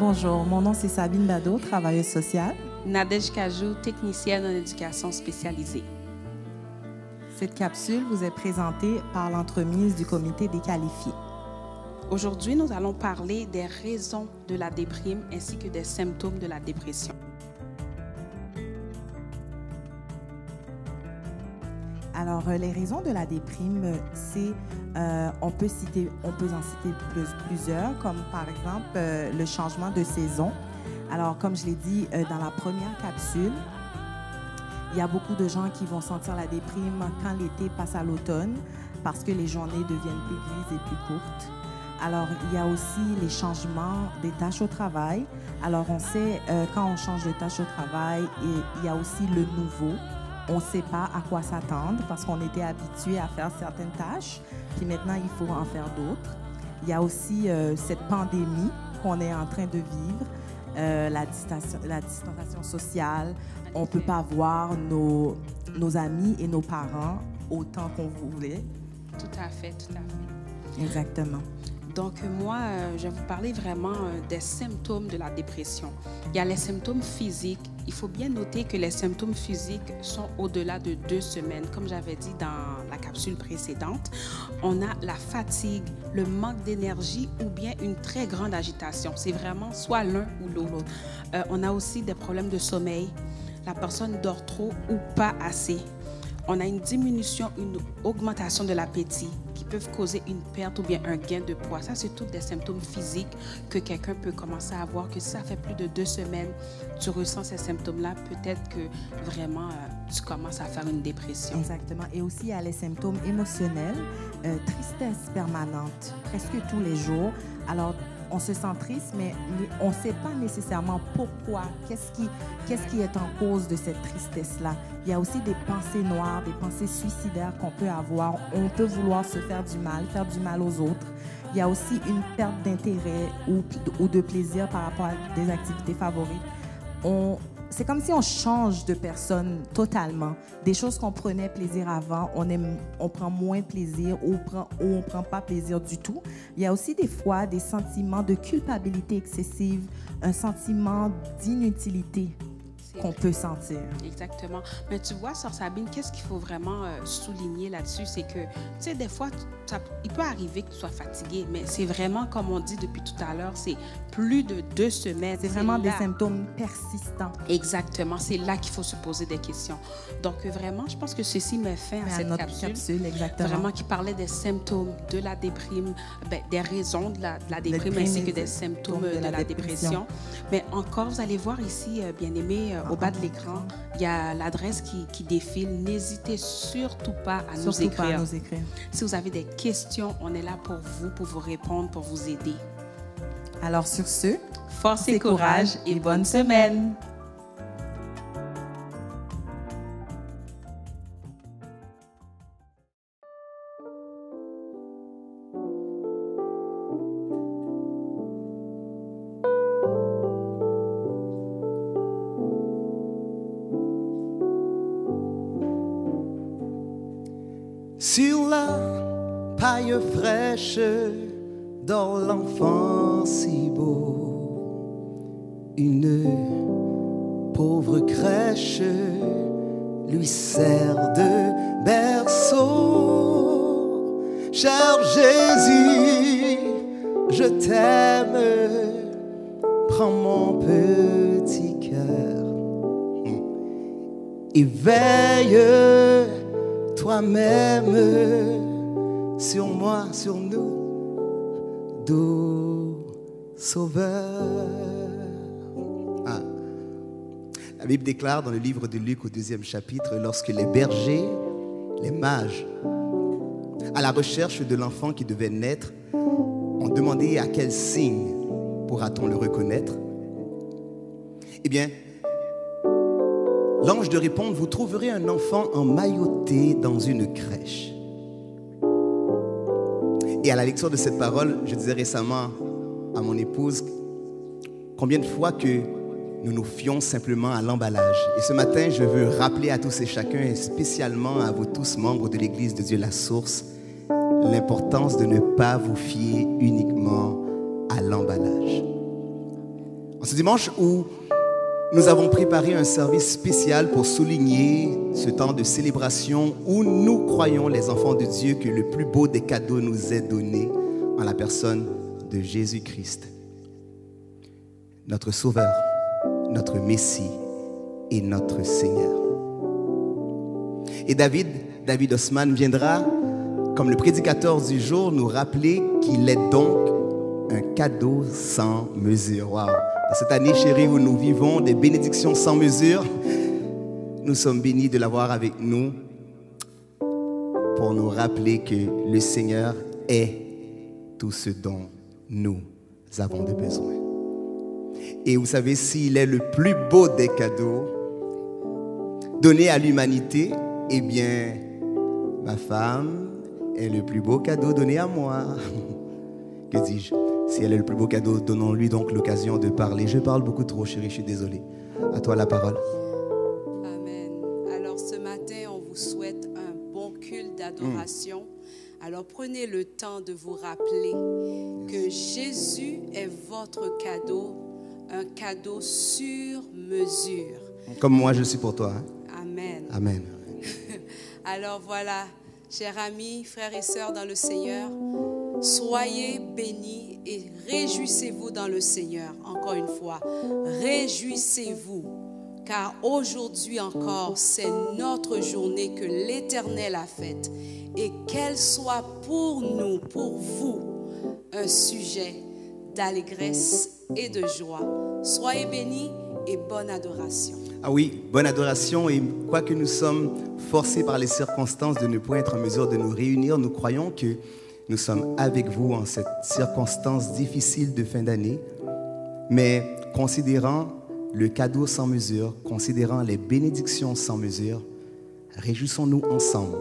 Bonjour, mon nom c'est Sabine Bado, travailleuse sociale. Nadège Kajou, technicienne en éducation spécialisée. Cette capsule vous est présentée par l'entremise du comité des qualifiés. Aujourd'hui, nous allons parler des raisons de la déprime ainsi que des symptômes de la dépression. Alors, les raisons de la déprime, c'est, on peut en citer plusieurs, comme par exemple le changement de saison. Alors, comme je l'ai dit dans la première capsule, il y a beaucoup de gens qui vont sentir la déprime quand l'été passe à l'automne parce que les journées deviennent plus grises et plus courtes. Alors, il y a aussi les changements des tâches au travail. Alors, on sait, quand on change de tâche au travail, il y a aussi le nouveau. On ne sait pas à quoi s'attendre parce qu'on était habitué à faire certaines tâches, puis maintenant, il faut en faire d'autres. Il y a aussi cette pandémie qu'on est en train de vivre, la distanciation sociale. On ne peut pas voir nos amis et nos parents autant qu'on voulait. Tout à fait, tout à fait. Exactement. Donc, moi, je vais vous parler vraiment des symptômes de la dépression. Il y a les symptômes physiques. Il faut bien noter que les symptômes physiques sont au-delà de 2 semaines. Comme j'avais dit dans la capsule précédente, on a la fatigue, le manque d'énergie ou bien une très grande agitation. C'est vraiment soit l'un ou l'autre. On a aussi des problèmes de sommeil. La personne dort trop ou pas assez. On a une diminution, une augmentation de l'appétit qui peuvent causer une perte ou bien un gain de poids. Ça, c'est tous des symptômes physiques que quelqu'un peut commencer à avoir, que si ça fait plus de 2 semaines, tu ressens ces symptômes-là, peut-être que vraiment, tu commences à faire une dépression. Exactement. Et aussi, il y a les symptômes émotionnels, tristesse permanente, presque tous les jours. Alors, on se sent triste, mais on ne sait pas nécessairement pourquoi, qu'est-ce qui est en cause de cette tristesse-là. Il y a aussi des pensées noires, des pensées suicidaires qu'on peut avoir. On peut vouloir se faire du mal aux autres. Il y a aussi une perte d'intérêt ou de plaisir par rapport à des activités favorites. C'est comme si on change de personne totalement. Des choses qu'on prenait plaisir avant, on prend moins plaisir ou on ne prend pas plaisir du tout. Il y a aussi des fois des sentiments de culpabilité excessive, un sentiment d'inutilité qu'on peut sentir. Exactement. Mais tu vois, Sœur Sabine, qu'est-ce qu'il faut vraiment souligner là-dessus, c'est que, tu sais, des fois, il peut arriver que tu sois fatigué, mais c'est vraiment, comme on dit depuis tout à l'heure, c'est plus de 2 semaines. C'est vraiment des symptômes persistants. Exactement. C'est là qu'il faut se poser des questions. Donc, vraiment, je pense que ceci met fin à cette capsule. Exactement. Vraiment, qui parlait des symptômes de la déprime, des raisons de la déprime ainsi que des symptômes de la dépression. Mais encore, vous allez voir ici, bien-aimés, au bas de l'écran, il y a l'adresse qui défile. N'hésitez surtout pas à nous écrire. Si vous avez des questions, on est là pour vous répondre, pour vous aider. Alors sur ce, force et courage et bonne semaine. Sur la paille fraîche dort l'enfant si beau. Une pauvre crèche lui sert de berceau. Cher Jésus, je t'aime, prends mon petit cœur et veille toi-même sur moi, sur nous, doux Sauveur. La Bible déclare dans le livre de Luc au 2e chapitre, lorsque les bergers, les mages, à la recherche de l'enfant qui devait naître, ont demandé à quel signe pourra-t-on le reconnaître. Eh bien, l'ange de répondre, vous trouverez un enfant emmailloté dans une crèche. Et à la lecture de cette parole, je disais récemment à mon épouse combien de fois que nous nous fions simplement à l'emballage. Et ce matin, je veux rappeler à tous et chacun, et spécialement à vous tous membres de l'Église de Dieu la Source, l'importance de ne pas vous fier uniquement à l'emballage. En ce dimanche où nous avons préparé un service spécial pour souligner ce temps de célébration où nous croyons, les enfants de Dieu, que le plus beau des cadeaux nous est donné en la personne de Jésus-Christ, notre Sauveur, notre Messie et notre Seigneur. Et David Osman viendra, comme le prédicateur du jour, nous rappeler qu'il est donc un cadeau sans mesure. Wow. Cette année, chérie, où nous vivons des bénédictions sans mesure, nous sommes bénis de l'avoir avec nous pour nous rappeler que le Seigneur est tout ce dont nous avons de besoin. Et vous savez, s'il est le plus beau des cadeaux donnés à l'humanité, eh bien, ma femme est le plus beau cadeau donné à moi. Que dis-je? Si elle est le plus beau cadeau, donnons-lui donc l'occasion de parler. Je parle beaucoup trop, chérie, je suis désolé. À toi la parole. Amen. Alors ce matin, on vous souhaite un bon culte d'adoration. Alors prenez le temps de vous rappeler que Jésus est votre cadeau, un cadeau sur mesure. Comme moi, je suis pour toi. Hein? Amen. Amen. Alors voilà, chers amis, frères et sœurs dans le Seigneur, soyez bénis et réjouissez-vous dans le Seigneur. Encore une fois, réjouissez-vous, car aujourd'hui encore, c'est notre journée que l'Éternel a faite. Et qu'elle soit pour nous, pour vous, un sujet d'allégresse et de joie. Soyez bénis et bonne adoration. Ah oui, bonne adoration. Et quoique nous sommes forcés par les circonstances de ne pas être en mesure de nous réunir, nous croyons que nous sommes avec vous en cette circonstance difficile de fin d'année. Mais considérant le cadeau sans mesure, considérant les bénédictions sans mesure, réjouissons-nous ensemble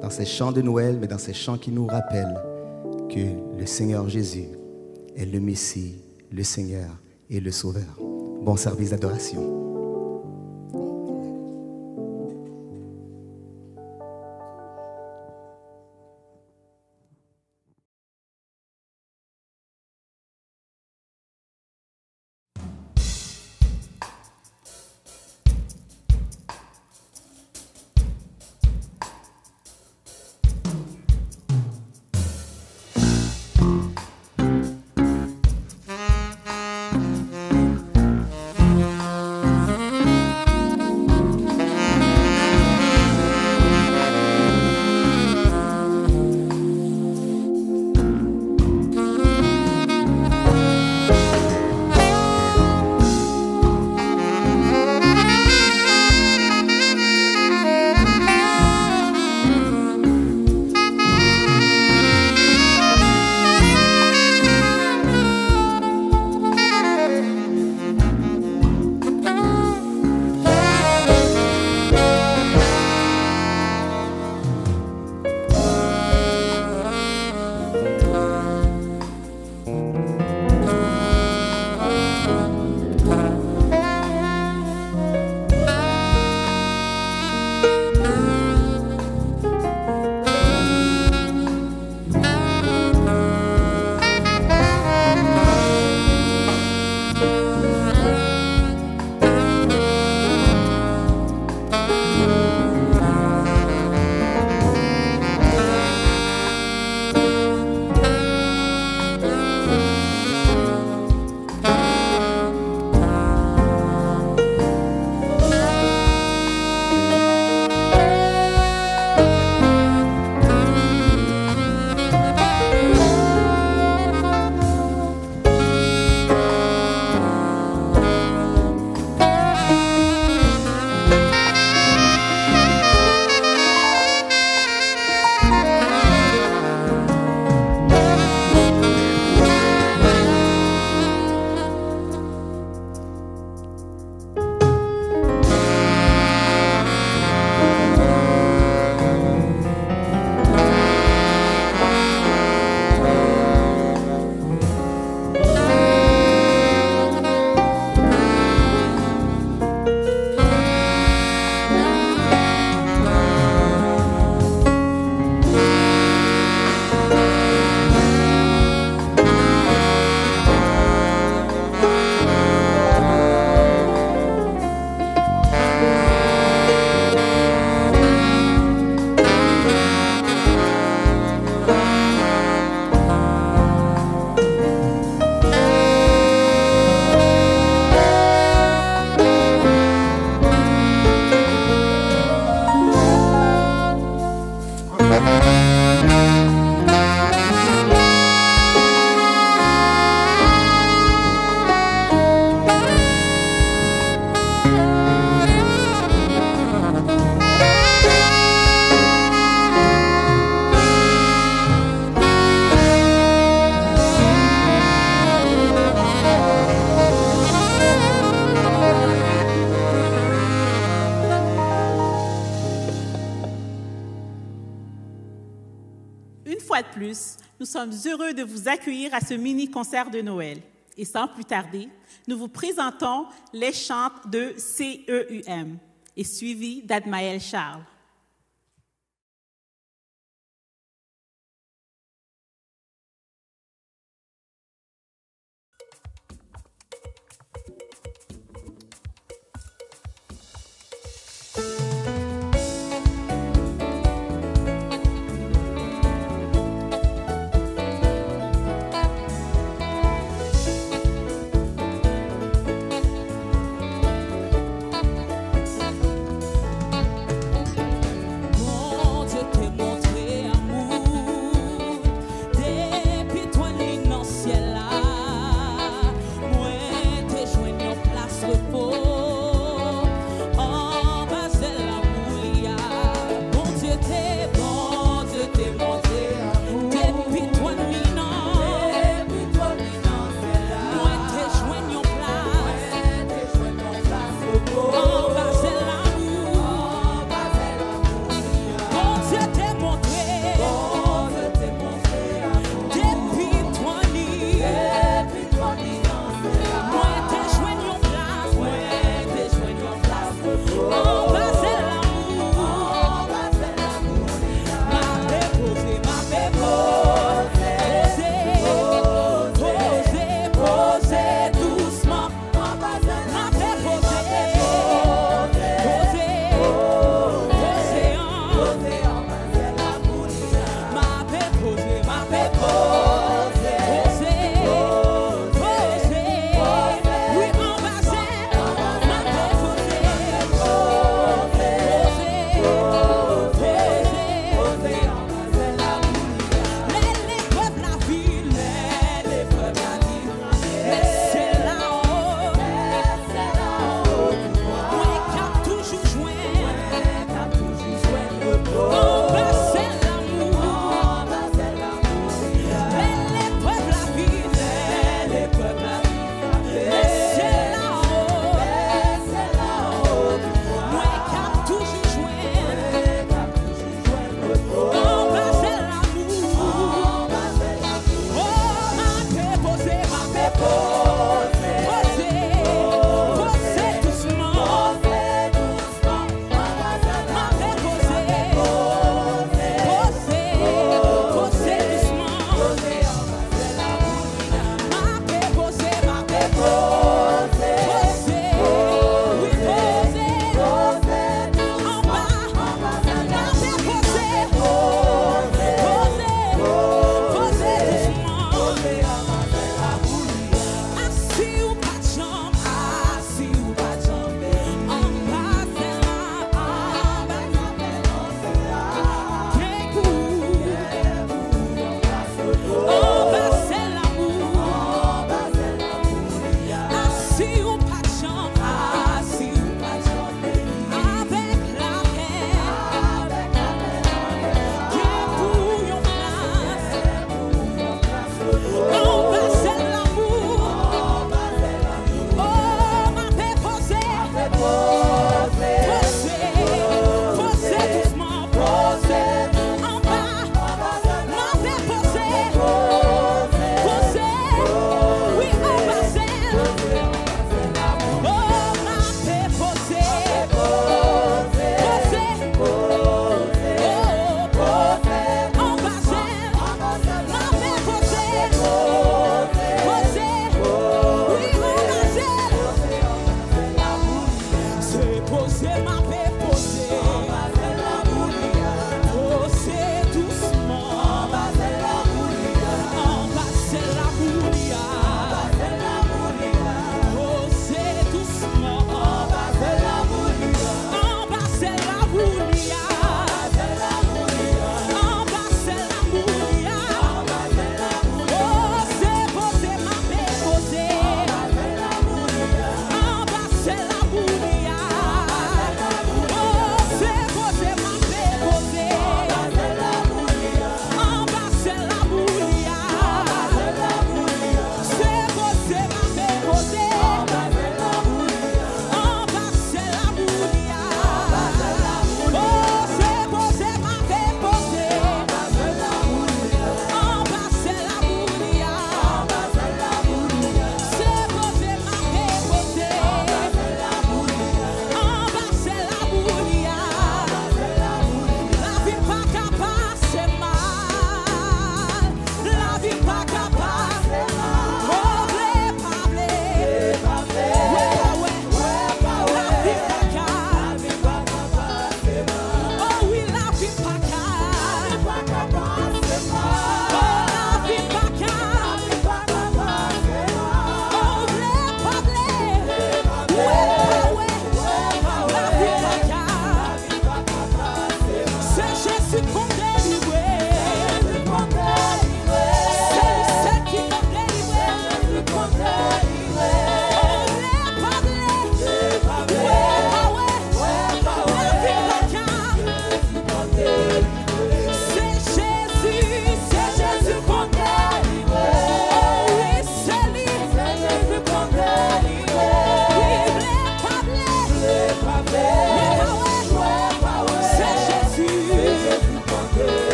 dans ces chants de Noël, mais dans ces chants qui nous rappellent que le Seigneur Jésus est le Messie, le Seigneur et le Sauveur. Bon service d'adoration. Nous sommes heureux de vous accueillir à ce mini-concert de Noël. Et sans plus tarder, nous vous présentons les chants de CEUM, et suivi d'Admaël Charles.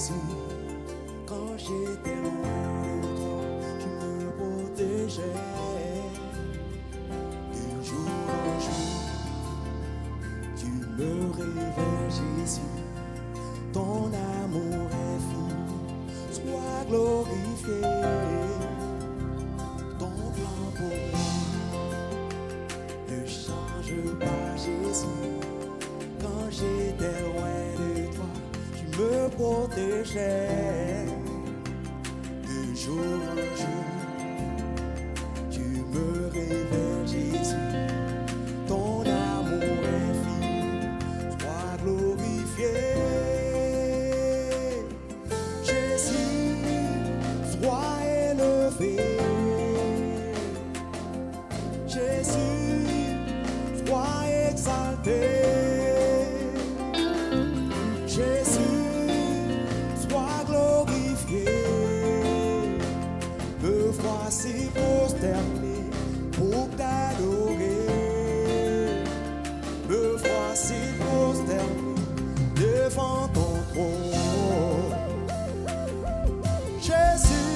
Jésus, quand j'étais loin de toi, tu me protégeais. De jour en jour, tu me révèles, Jésus. Ton amour est fini, sois glorifié. Ton plan pour moi ne change pas, Jésus. Quand j'étais loin de toi, tu me protégeais. De jour en jour, tu me révèles, Jésus. Ton amour est fini, sois glorifié. Sois élevé, Jésus, sois exalté, Jésus, sois glorifié. Me voici prosterné pour t'adorer, me voici prosterné devant ton trône. Jésus,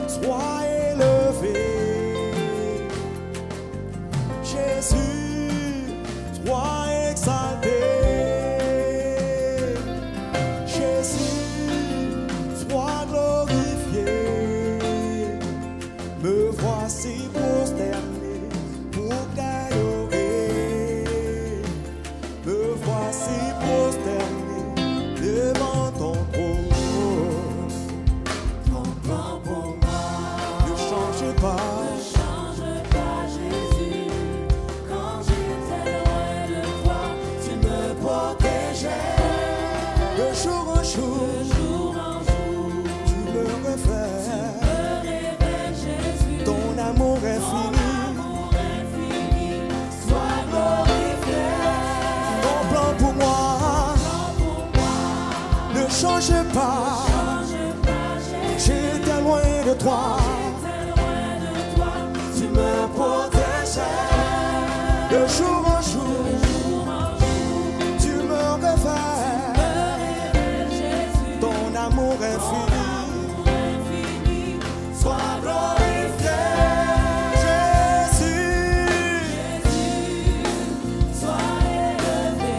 sois élevé. Jésus, sois exalté. Jésus, sois glorifié. Me voici prosterné pour t'adorer. Me voici prosterné devant ton trône. Ton amour est fini, sois glorifié. Ton plan pour moi ne change pas. J'étais loin de toi, tu me protégeais. De jour en jour, tu me révèles. Ton amour est fini, sois glorifié. Jésus, sois élevé.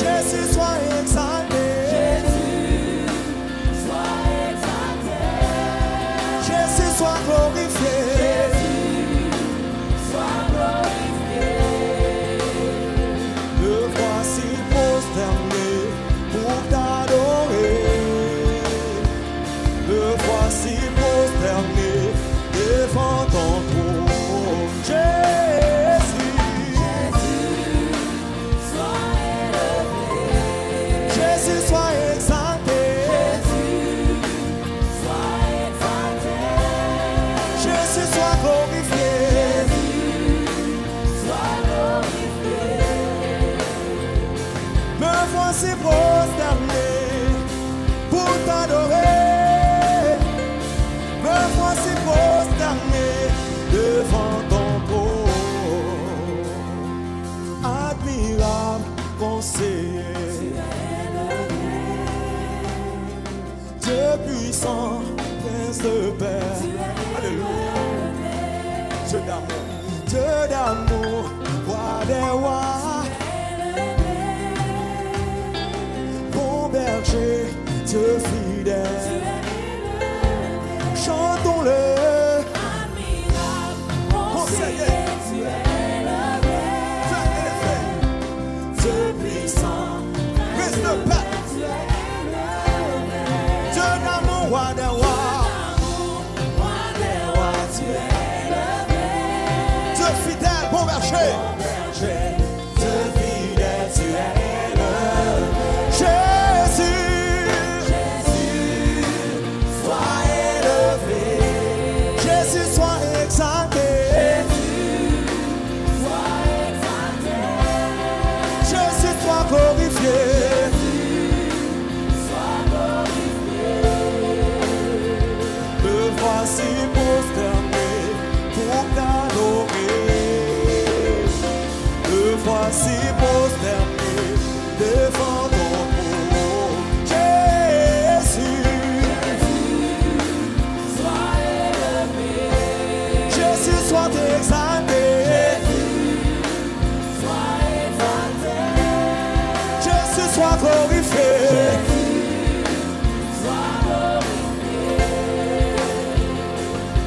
Jésus, sois exalté. Jésus, sois exalté. Jésus, sois glorifié. Jésus, sois glorifié. Me voici prosterné pour t'adorer. Me voici prosterné devant ton trône. Jésus, sois élevé. Jésus, sois exalté. Jésus, sois exalté. Jésus, sois glorifié. Jésus, sois glorifié. Me voici prosterné pour t'adorer. Me voici prosterné devant ton trône. Admirable conseiller, Dieu puissant, prince de paix. Alléluia. Dieu d'amour, roi des rois. Bon berger, Dieu fidèle. Chantons-le. Admirable, conseiller, tu es élevé. Dieu puissant, prince de paix. Tu es élevé. Dieu d'amour, roi des rois. Tu es élevé. Dieu fidèle, bon berger. Dieu fidèle, tu es élevé. Jésus, sois élevé. Jésus, sois exalté. Jésus, sois glorifié. Me voici prosterné pour t'adorer. Me voici prosterné devant ton trône. Jésus, glorifié.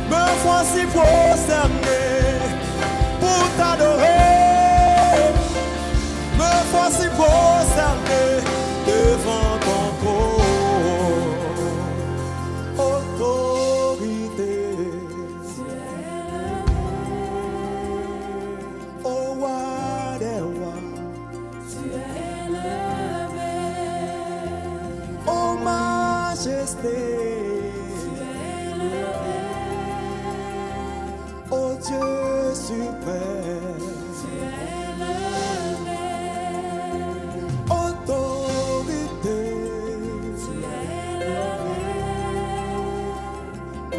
Me voici prosterné pour t'adorer. Me voici prosterné devant ton trône. Autorité. Oh, roi des rois. Oh, majesté. Oh Dieu suprême, tu es levé. Autorité, tu es levé.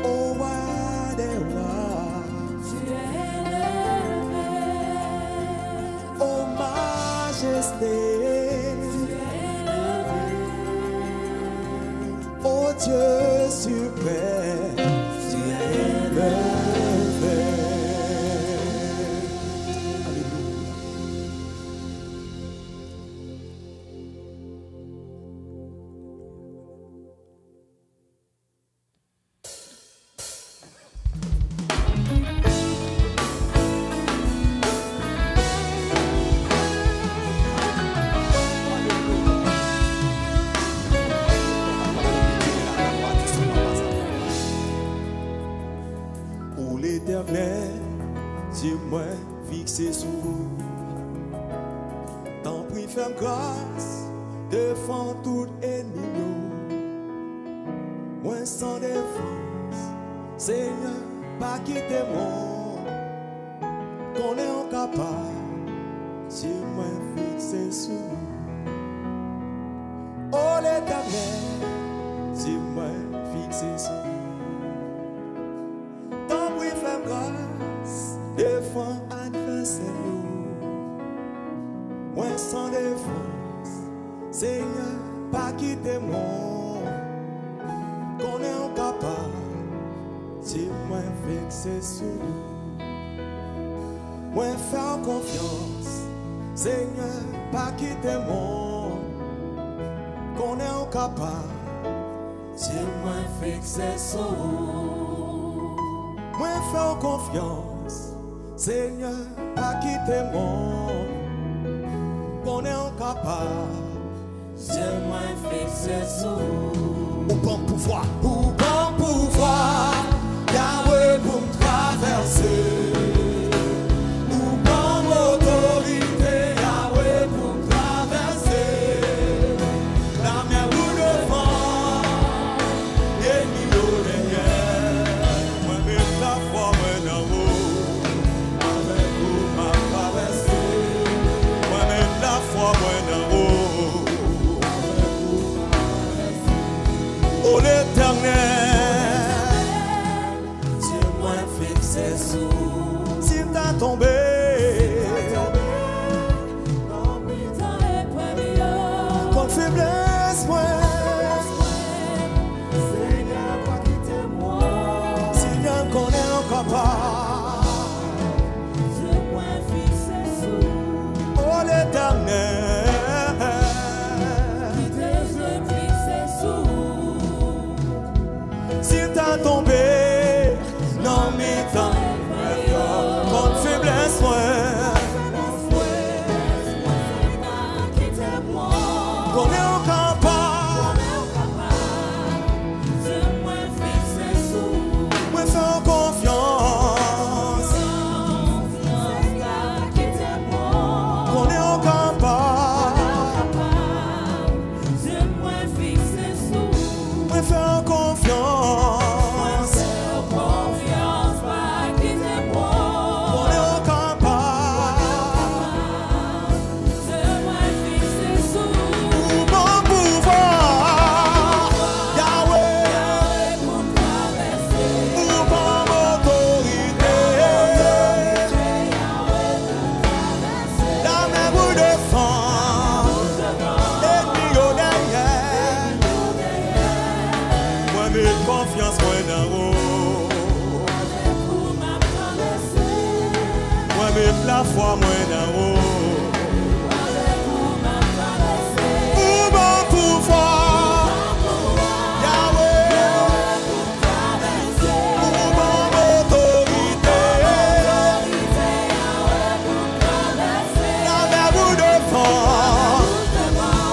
Oh roi des rois, tu es levé. Oh majesté, tu es levé. Oh Dieu suprême, tu es levé. Pour l'éternel, dis-moi fixé sur vous. T'en prie, fais grâce devant tout ennemi. Moi sans défense, Seigneur, pas quitter moi. Qu'on est incapable, dis-moi fixé sur vous. Oh l'éternel, dis-moi fixé sur vous. Grâce devant adversaire, moi sans défense, Seigneur, pas quitter moi, qu'on est incapable, si moi fixé sur nous, moi faire confiance, Seigneur, pas quitter moi, qu'on est incapable, si moi fixé sur nous. Moi faire confiance, Seigneur, pas quitter moi, qu'on est incapable, c'est moi fixé sur ou bon pouvoir, Yahweh pour me traverser, ou bon autorité, Yahweh pour me traverser, la mer ou devant, et milieu derrière. La foi moi en haut, avec vous ma traversée. Moi-même la foi moi en haut, avec vous ma traversée. Oh l'éternel, dis-moi fixé sous. S'il t'a tombé, comme faiblesse moi. Qu'on est incapable, je moi fixé sous. Oh l'éternel, qui te je fixé sous. S'il t'a tombé, non mais tant, contre faiblesse moi. Qu'on est incapable, je moi fixé sous. Sans confiance, qu'on est incapable, je moi fixé sous, moi faire confiance, pas quitter moi, qu'on est incapable, je moi fixé sous, mon pouvoir, Yahweh, pour traverser. Confiance moi d'en haut, moi même la foi moi d'en haut, ou devant,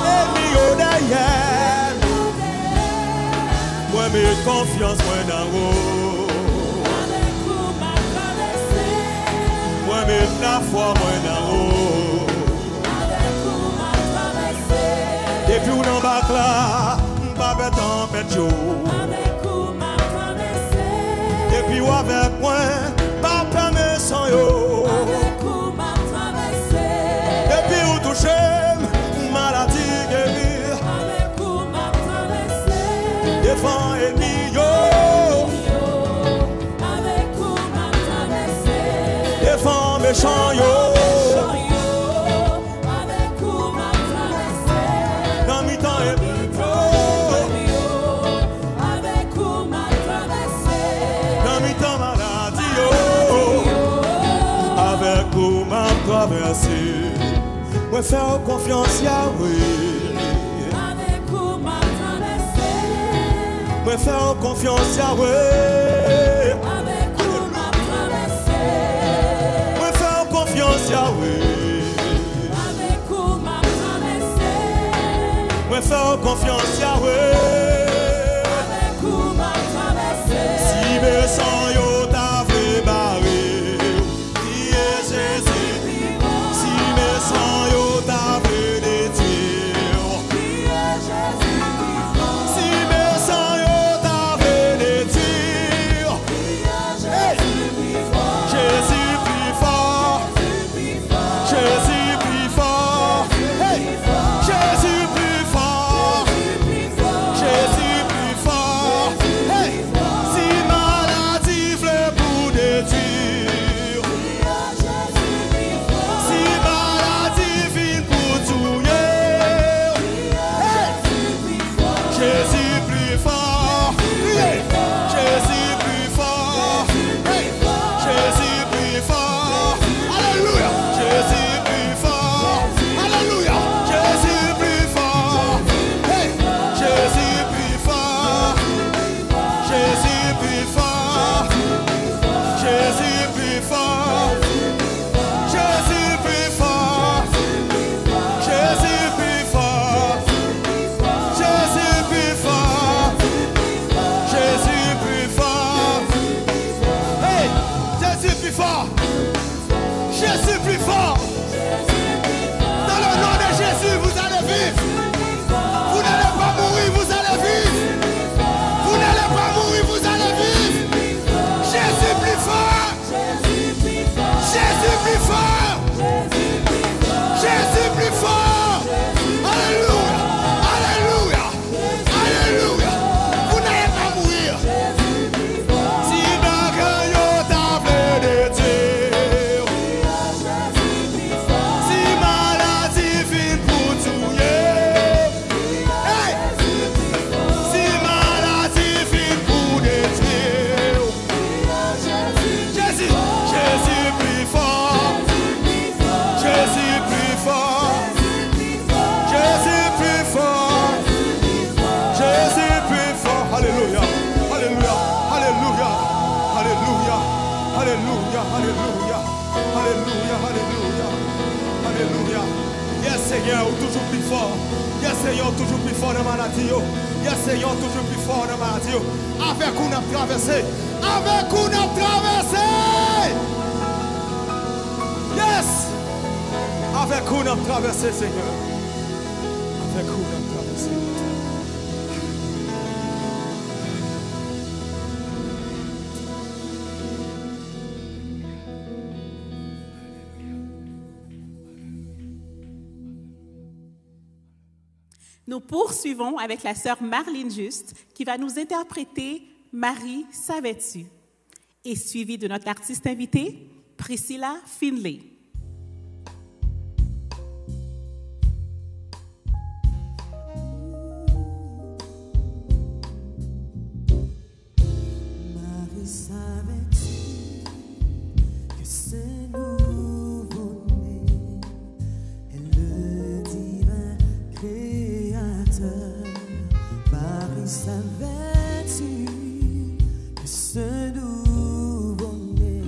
ennemi au derrière. Moi, mets confiance, moi, dans vous. Moi, mets la foi, moi, dans vous. Et puis, on embarque là, pas bête en bête chaud. Et puis, avec moi, pas permis sans yo. Et puis, on touche, maladie guérir. Défend ennemi yo. Défend méchant yo. Dans mi temps et dans mi temps maladie yo. Avec vous m'a traversé. Moi faire confiance Yahweh. Moi faire confiance Yahweh. Moi faire confiance Yahweh. Moi faire confiance Yahweh. Si mes sangs yo t'a fait barrer, qui est Jésus? Si mes sangs yo t'a fait détruire, qui est Jésus? Si mes sangs yo t'a fait détruire, Jésus plus fort, Jésus plus fort, hey! Jésus plus fort, Jésus plus fort, hey! Si maladie veut pour détruire, si maladie vient pour tuer, hey! Jésus plus fort, hey! Jésus plus fort, hey! Jésus plus fort, alléluia, Jésus plus fort, alléluia, Jésus plus fort, hey! Jésus plus fort, Jésus plus fort, Jésus plus fort, Jésus plus fort, Jésus plus fort, Jésus plus fort, Jésus plus fort, hey! Jésus plus fort, Jésus plus fort. Dans le nom de Jésus, vous allez vivre. Vous n'allez pas mourir, vous allez vivre. Vous n'allez pas mourir, vous allez vivre. Jésus plus fort. Jésus plus fort. Jésus plus fort. Alléluia. Alléluia. Alléluia. Vous n'allez pas mourir. Si d'accord yo t'a fait détruire, si maladie vient pour tuer, hey! Si maladie vient pour détruire, Jésus, Jésus plus fort, Jésus plus fort, Jésus plus fort, Jésus plus fort. Alléluia, alléluia, alléluia, alléluia, alléluia, alléluia, alléluia, alléluia, alléluia. Yes, Seigneur, toujours plus fort. Yes, Seigneur, toujours plus fort dans ma maladie. Yes, Seigneur, toujours plus fort dans ma maladie. Avec où on a traversé. Avec où on a traversé. Yes. Avec où on a traversé, Seigneur. Avec où on a traversé. Nous poursuivons avec la sœur Marlene Juste qui va nous interpréter Marie, savais-tu? Et suivie de notre artiste invité, Priscilla Finlay. Marie, savais-tu que ce nouveau-né est le divin créateur? Marie, savais-tu que ce nouveau-né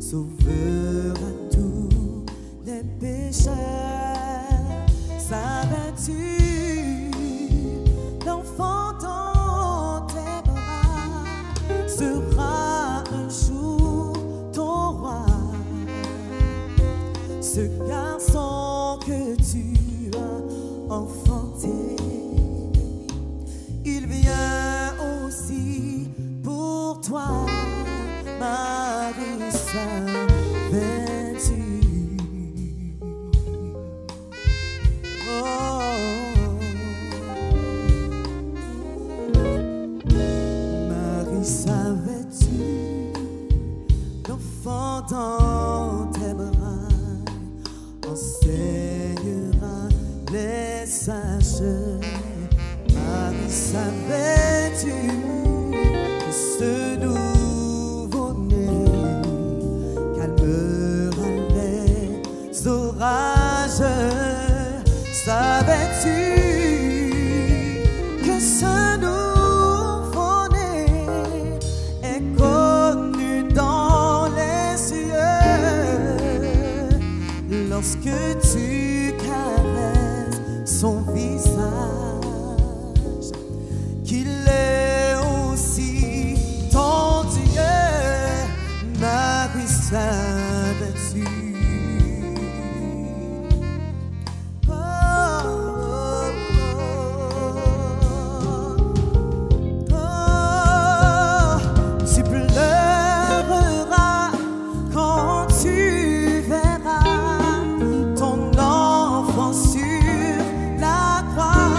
sauvera tous les les pécheurs. Savais-tu, l'enfant dans tes bras sera un jour ton roi. Ce garçon que tu as enfanté, il vient aussi pour toi, Marie, savais-tu? Marie, savais-tu, l'enfant dans tes bras enseignera les sages. Marie, savais-tu que ce nouveau-né calmera les orages? Savais-tu que ce nouveau-né est connu dans les cieux lorsque tu caresses son visage, qu'il est aussi ton Dieu? Marie, savais-tu? Tu pleureras quand tu verras ton enfant sur la croix,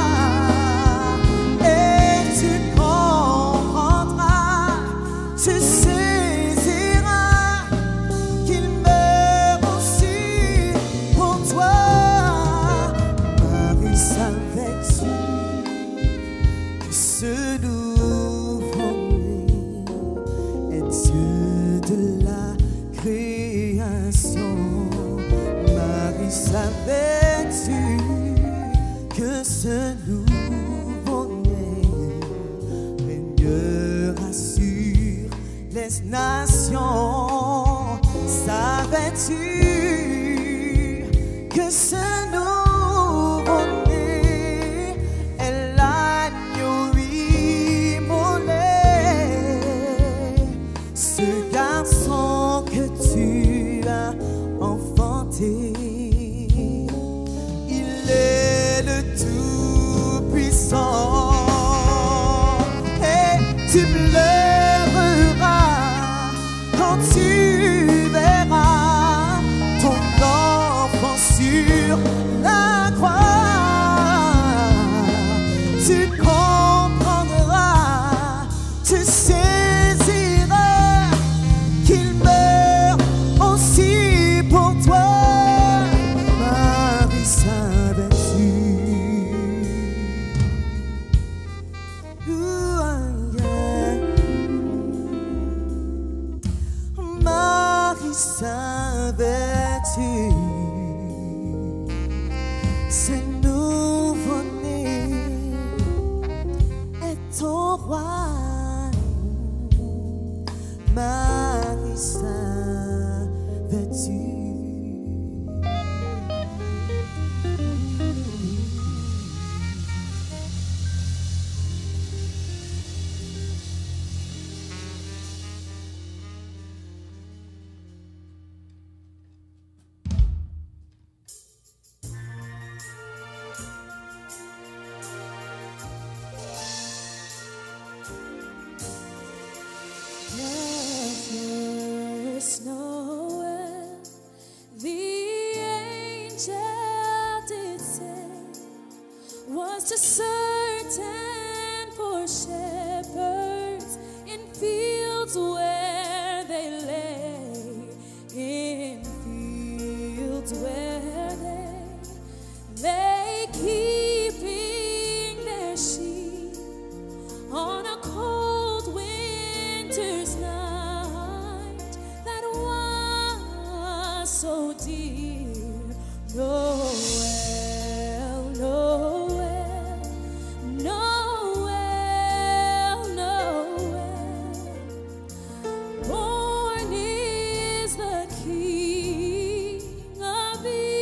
et tu comprendras, tu saisiras qu'il meurt aussi pour toi. Marie, savais-tu que ce nouveau-né est Dieu de la création? Marie, savais-tu que ce nouveau-né régnera sur les nations? Savais-tu que ce nouveau-né est l'agneau immolé? Ce garçon que tu as enfanté, il est le Tout-Puissant. Et tu pleureras quand tu verras ton enfant sur la croix. Tu comprendras, tu saisiras qu'il meurt aussi pour toi. Marie, savais-tu? Marie, savais-tu? Ce nouveau-né est ton roi. Marie, savais-tu? Precious Noel, the angel did say, was to certain for shepherds in fields where they lay, in fields where they lay, keeping their sheep on a cold winter's night that was so dear. Noel, Noel, Noel, Noel, born is the King of Israel.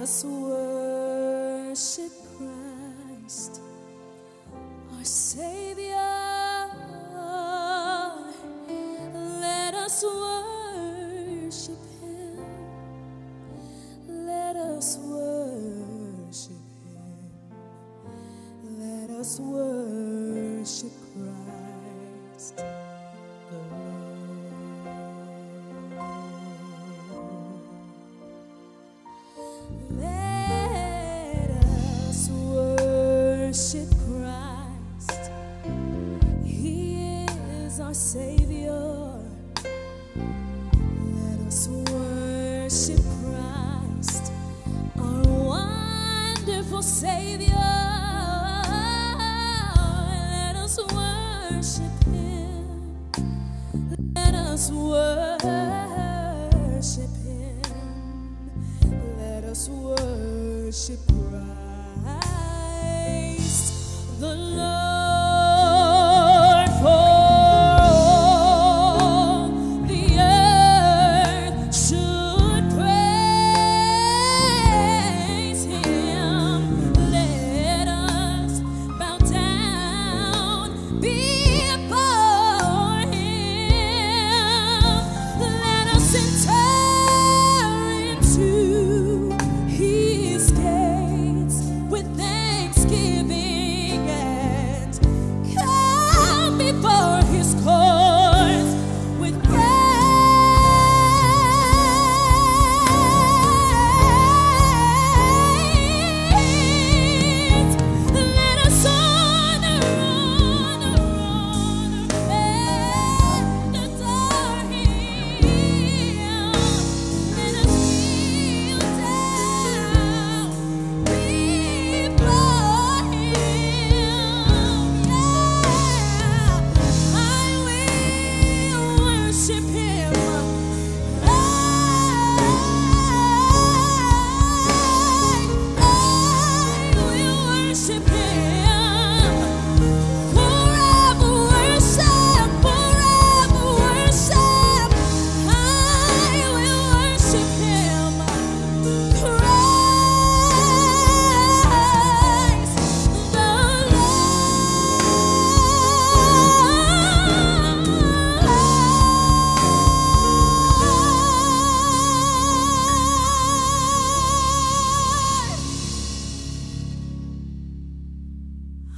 us worship Christ, our Savior. Let us worship Him. Let us worship Him. Let us worship Christ the Lord. Let us worship Christ. He is our Savior. Let us worship Christ, our wonderful Savior. Let us worship Him. Let us worship Him. Let us worship Christ the Lord. For all the earth should praise Him. Let us bow down before Him. Let us enter into His gates with thanksgiving and come before His courts with praise. Let us honor and adore Him. Let us kneel down before Him. I will worship Him. I will worship Him. Forever worship, forever worship. I will worship Him. Christ the Lord.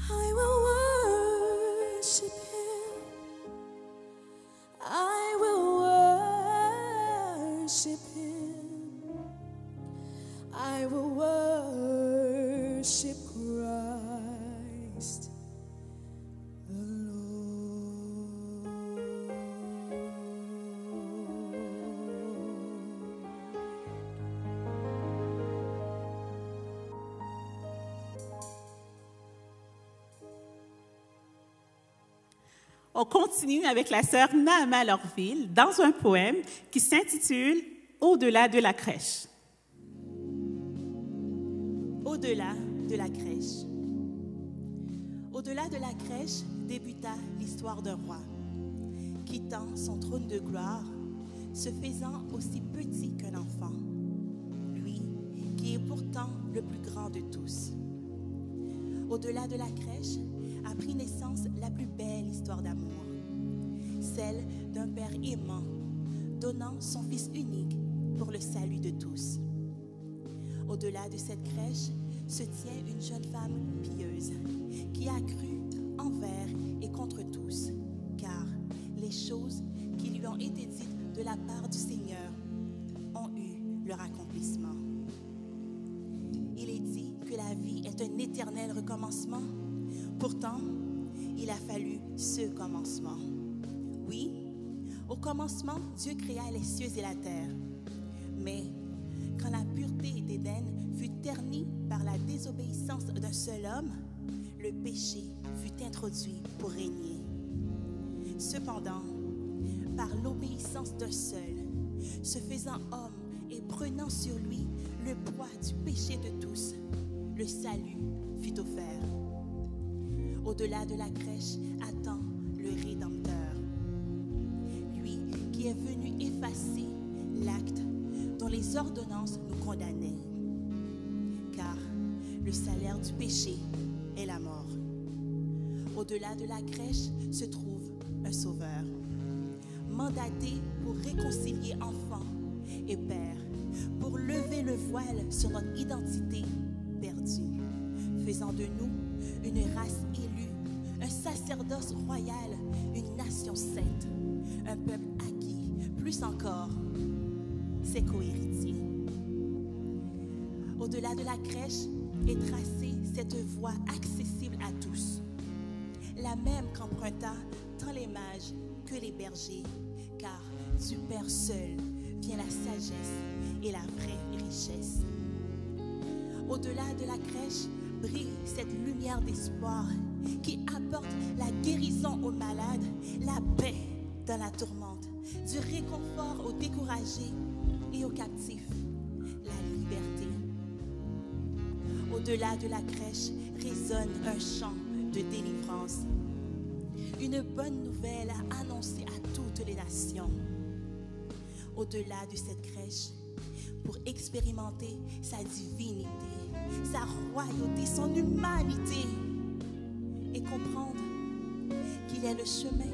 I will worship Him. I will worship Him. I will worship Christ the On continue avec la sœur Naama Lorville dans un poème qui s'intitule « Au-delà de la crèche ». Au-delà de la crèche. Au-delà de la crèche débuta l'histoire d'un roi, quittant son trône de gloire, se faisant aussi petit qu'un enfant, lui qui est pourtant le plus grand de tous. Au-delà de la crèche a pris naissance la plus belle histoire d'amour, celle d'un père aimant, donnant son fils unique pour le salut de tous. Au-delà de cette crèche se tient une jeune femme pieuse qui a cru envers et contre tous, car les choses qui lui ont été dites de la part du Seigneur ont eu leur accomplissement. Il est dit que la vie est un éternel recommencement. Pourtant, il a fallu ce commencement. Oui, au commencement, Dieu créa les cieux et la terre. Mais quand la pureté d'Éden fut ternie par la désobéissance d'un seul homme, le péché fut introduit pour régner. Cependant, par l'obéissance d'un seul, se faisant homme et prenant sur lui le poids du péché de tous, le salut fut offert. Au-delà de la crèche attend le Rédempteur, lui qui est venu effacer l'acte dont les ordonnances nous condamnaient. le salaire du péché est la mort. Au-delà de la crèche se trouve un sauveur, mandaté pour réconcilier enfants et pères, pour lever le voile sur notre identité perdue, faisant de nous une race élue, un sacerdoce royal, une nation sainte, un peuple acquis, plus encore, ses cohéritiers. Au-delà de la crèche est tracée cette voie accessible à tous, la même qu'emprunta tant les mages que les bergers, car du Père seul vient la sagesse et la vraie richesse. Au-delà de la crèche brille cette lumière d'espoir qui apporte la guérison aux malades, la paix dans la tourmente, du réconfort aux découragés et aux captifs, la liberté. Au-delà de la crèche résonne un chant de délivrance, une bonne nouvelle à annoncer à toutes les nations. Au-delà de cette crèche, pour expérimenter sa divinité, sa royauté, son humanité, et comprendre qu'il est le chemin,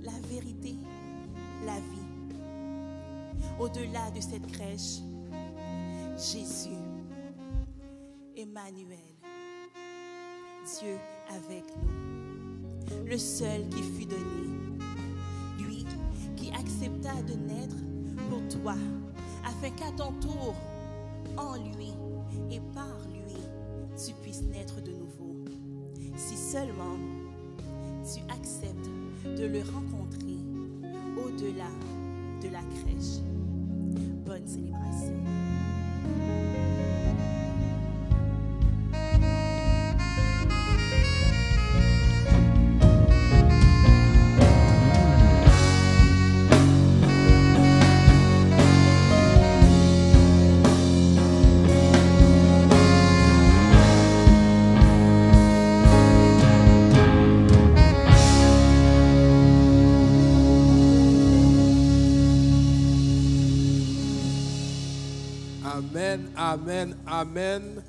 la vérité, la vie. Au-delà de cette crèche, Jésus, Emmanuel, Dieu avec nous, le seul qui fut donné, lui qui accepta de naître pour toi, afin qu'à ton tour, en lui et par lui, tu puisses naître de nouveau. Si seulement tu acceptes de le rencontrer au-delà de la crèche. Bonne célébration. Amen, amen.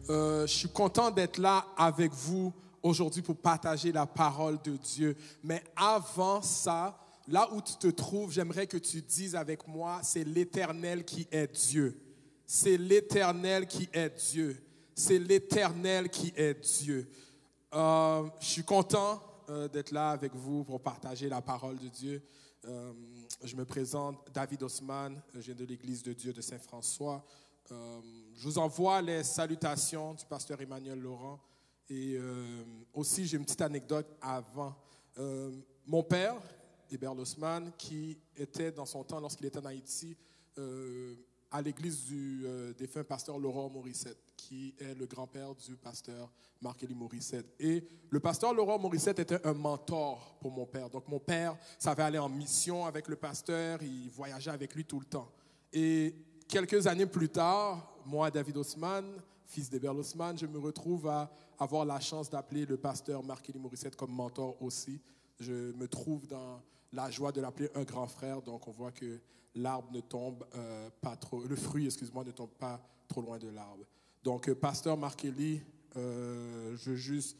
Je suis content d'être là avec vous aujourd'hui pour partager la parole de Dieu. Mais avant ça, là où tu te trouves, j'aimerais que tu dises avec moi, c'est l'Éternel qui est Dieu. C'est l'Éternel qui est Dieu. C'est l'Éternel qui est Dieu. Je suis content d'être là avec vous pour partager la parole de Dieu. Je me présente, David Osman, je viens de l'Église de Dieu de Saint-François. Je vous envoie les salutations du pasteur Emmanuel Laurent. Et aussi, j'ai une petite anecdote avant. Mon père, Hébert Osman, qui était dans son temps, lorsqu'il était en Haïti, à l'église du défunt pasteur Laurent Morissette, qui est le grand-père du pasteur Marc-Élie Morissette. Et le pasteur Laurent Morissette était un mentor pour mon père. Donc mon père savait aller en mission avec le pasteur, il voyageait avec lui tout le temps. Et quelques années plus tard, moi, David Osman, fils d'Hébert Osman, je me retrouve à avoir la chance d'appeler le pasteur Marc-Élie Morissette comme mentor aussi. Je me trouve dans la joie de l'appeler un grand frère, donc on voit que l'arbre ne tombe pas trop, le fruit, excuse-moi, ne tombe pas trop loin de l'arbre. Donc, pasteur Marc-Élie, je veux juste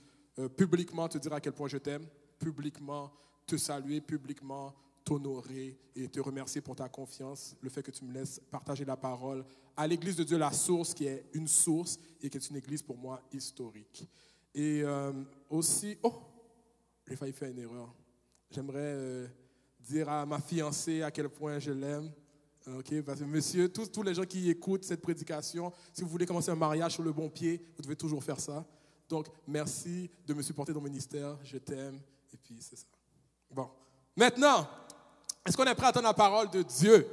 publiquement te dire à quel point je t'aime, publiquement te saluer, publiquement t'honorer et te remercier pour ta confiance, le fait que tu me laisses partager la parole à l'Église de Dieu, la source, qui est une source et qui est une église pour moi historique. Et aussi, j'ai failli faire une erreur. J'aimerais dire à ma fiancée à quel point je l'aime. Okay, parce que monsieur, tous les gens qui écoutent cette prédication, si vous voulez commencer un mariage sur le bon pied, vous devez toujours faire ça. Donc, merci de me supporter dans mon ministère. Je t'aime. Et puis, c'est ça. Bon. Maintenant, est-ce qu'on est prêt à entendre la parole de Dieu?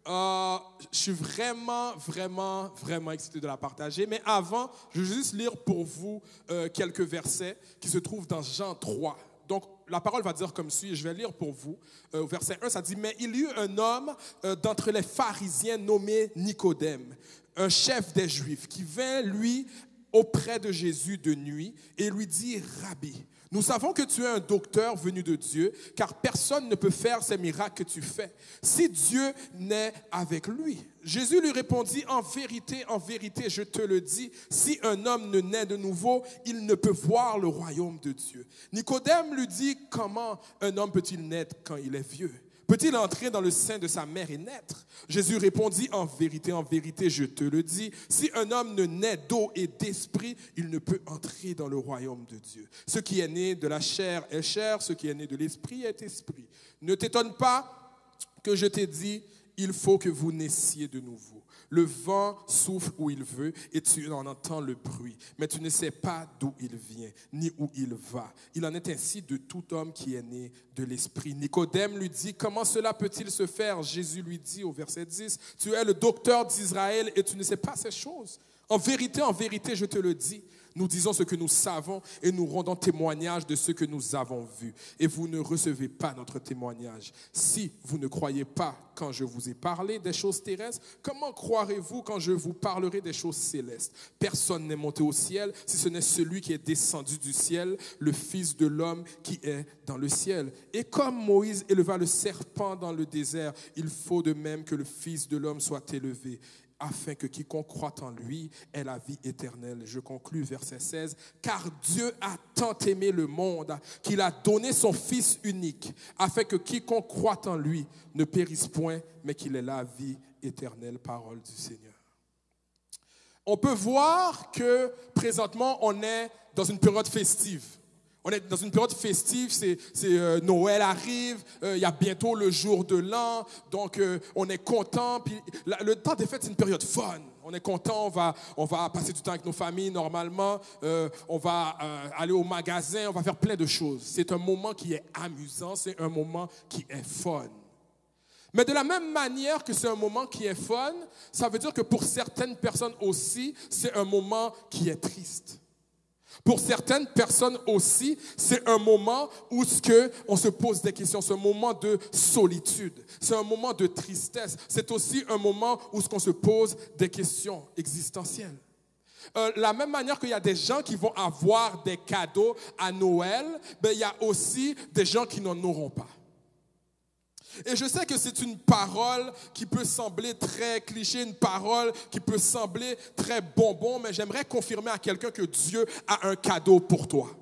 Je suis vraiment excité de la partager. Mais avant, je vais juste lire pour vous quelques versets qui se trouvent dans Jean 3. Donc, la parole va dire comme suit, et je vais lire pour vous. Au verset 1, ça dit « Mais il y eut un homme d'entre les pharisiens nommé Nicodème, un chef des Juifs, qui vint, lui, auprès de Jésus de nuit et lui dit, « Rabbi, nous savons que tu es un docteur venu de Dieu, car personne ne peut faire ces miracles que tu fais si Dieu n'est avec lui. » Jésus lui répondit, en vérité, je te le dis, si un homme ne naît de nouveau, il ne peut voir le royaume de Dieu. Nicodème lui dit, comment un homme peut-il naître quand il est vieux? Peut-il entrer dans le sein de sa mère et naître? Jésus répondit, en vérité, je te le dis, si un homme ne naît d'eau et d'esprit, il ne peut entrer dans le royaume de Dieu. Ce qui est né de la chair est chair, ce qui est né de l'esprit est esprit. Ne t'étonne pas que je t'ai dit, il faut que vous naissiez de nouveau. Le vent souffle où il veut et tu en entends le bruit, mais tu ne sais pas d'où il vient, ni où il va. Il en est ainsi de tout homme qui est né de l'esprit. Nicodème lui dit, comment cela peut-il se faire? Jésus lui dit au verset 10, tu es le docteur d'Israël et tu ne sais pas ces choses. En vérité, je te le dis. Nous disons ce que nous savons et nous rendons témoignage de ce que nous avons vu. Et vous ne recevez pas notre témoignage. Si vous ne croyez pas quand je vous ai parlé des choses terrestres, comment croirez-vous quand je vous parlerai des choses célestes? Personne n'est monté au ciel si ce n'est celui qui est descendu du ciel, le Fils de l'homme qui est dans le ciel. Et comme Moïse éleva le serpent dans le désert, il faut de même que le Fils de l'homme soit élevé, afin que quiconque croit en lui ait la vie éternelle. Je conclus verset 16. Car Dieu a tant aimé le monde qu'il a donné son Fils unique, afin que quiconque croit en lui ne périsse point, mais qu'il ait la vie éternelle. Parole du Seigneur. On peut voir que présentement on est dans une période festive. On est dans une période festive, Noël arrive, il y a bientôt le jour de l'an, donc on est content. Puis le temps des fêtes, c'est une période fun. On est content, on va passer du temps avec nos familles normalement, on va aller au magasin, on va faire plein de choses. C'est un moment qui est amusant, c'est un moment qui est fun. Mais de la même manière que c'est un moment qui est fun, ça veut dire que pour certaines personnes aussi, c'est un moment qui est triste. Pour certaines personnes aussi, c'est un moment où on se pose des questions. C'est un moment de solitude. C'est un moment de tristesse. C'est aussi un moment où on se pose des questions existentielles. La même manière qu'il y a des gens qui vont avoir des cadeaux à Noël, il y a aussi des gens qui n'en auront pas. Et je sais que c'est une parole qui peut sembler très cliché, une parole qui peut sembler très bonbon, mais j'aimerais confirmer à quelqu'un que Dieu a un cadeau pour toi.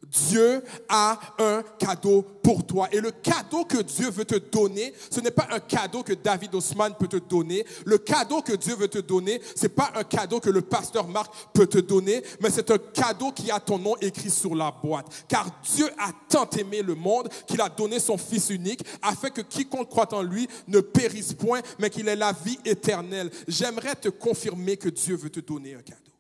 Dieu a un cadeau pour toi. Et le cadeau que Dieu veut te donner, ce n'est pas un cadeau que David Osman peut te donner. Le cadeau que Dieu veut te donner, ce n'est pas un cadeau que le pasteur Marc peut te donner, mais c'est un cadeau qui a ton nom écrit sur la boîte. Car Dieu a tant aimé le monde qu'il a donné son Fils unique, afin que quiconque croit en lui ne périsse point, mais qu'il ait la vie éternelle. J'aimerais te confirmer que Dieu veut te donner un cadeau.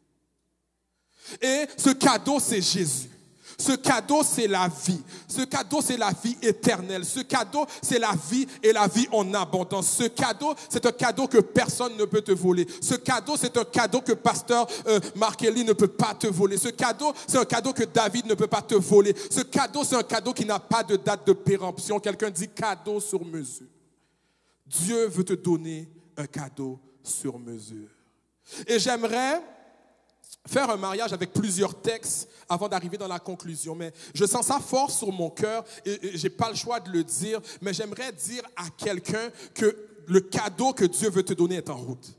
Et ce cadeau, c'est Jésus. Ce cadeau, c'est la vie. Ce cadeau, c'est la vie éternelle. Ce cadeau, c'est la vie et la vie en abondance. Ce cadeau, c'est un cadeau que personne ne peut te voler. Ce cadeau, c'est un cadeau que pasteur Marc Eli ne peut pas te voler. Ce cadeau, c'est un cadeau que David ne peut pas te voler. Ce cadeau, c'est un cadeau qui n'a pas de date de péremption. Quelqu'un dit cadeau sur mesure. Dieu veut te donner un cadeau sur mesure. Et j'aimerais faire un mariage avec plusieurs textes avant d'arriver dans la conclusion. Mais je sens ça fort sur mon cœur et je n'ai pas le choix de le dire. Mais j'aimerais dire à quelqu'un que le cadeau que Dieu veut te donner est en route.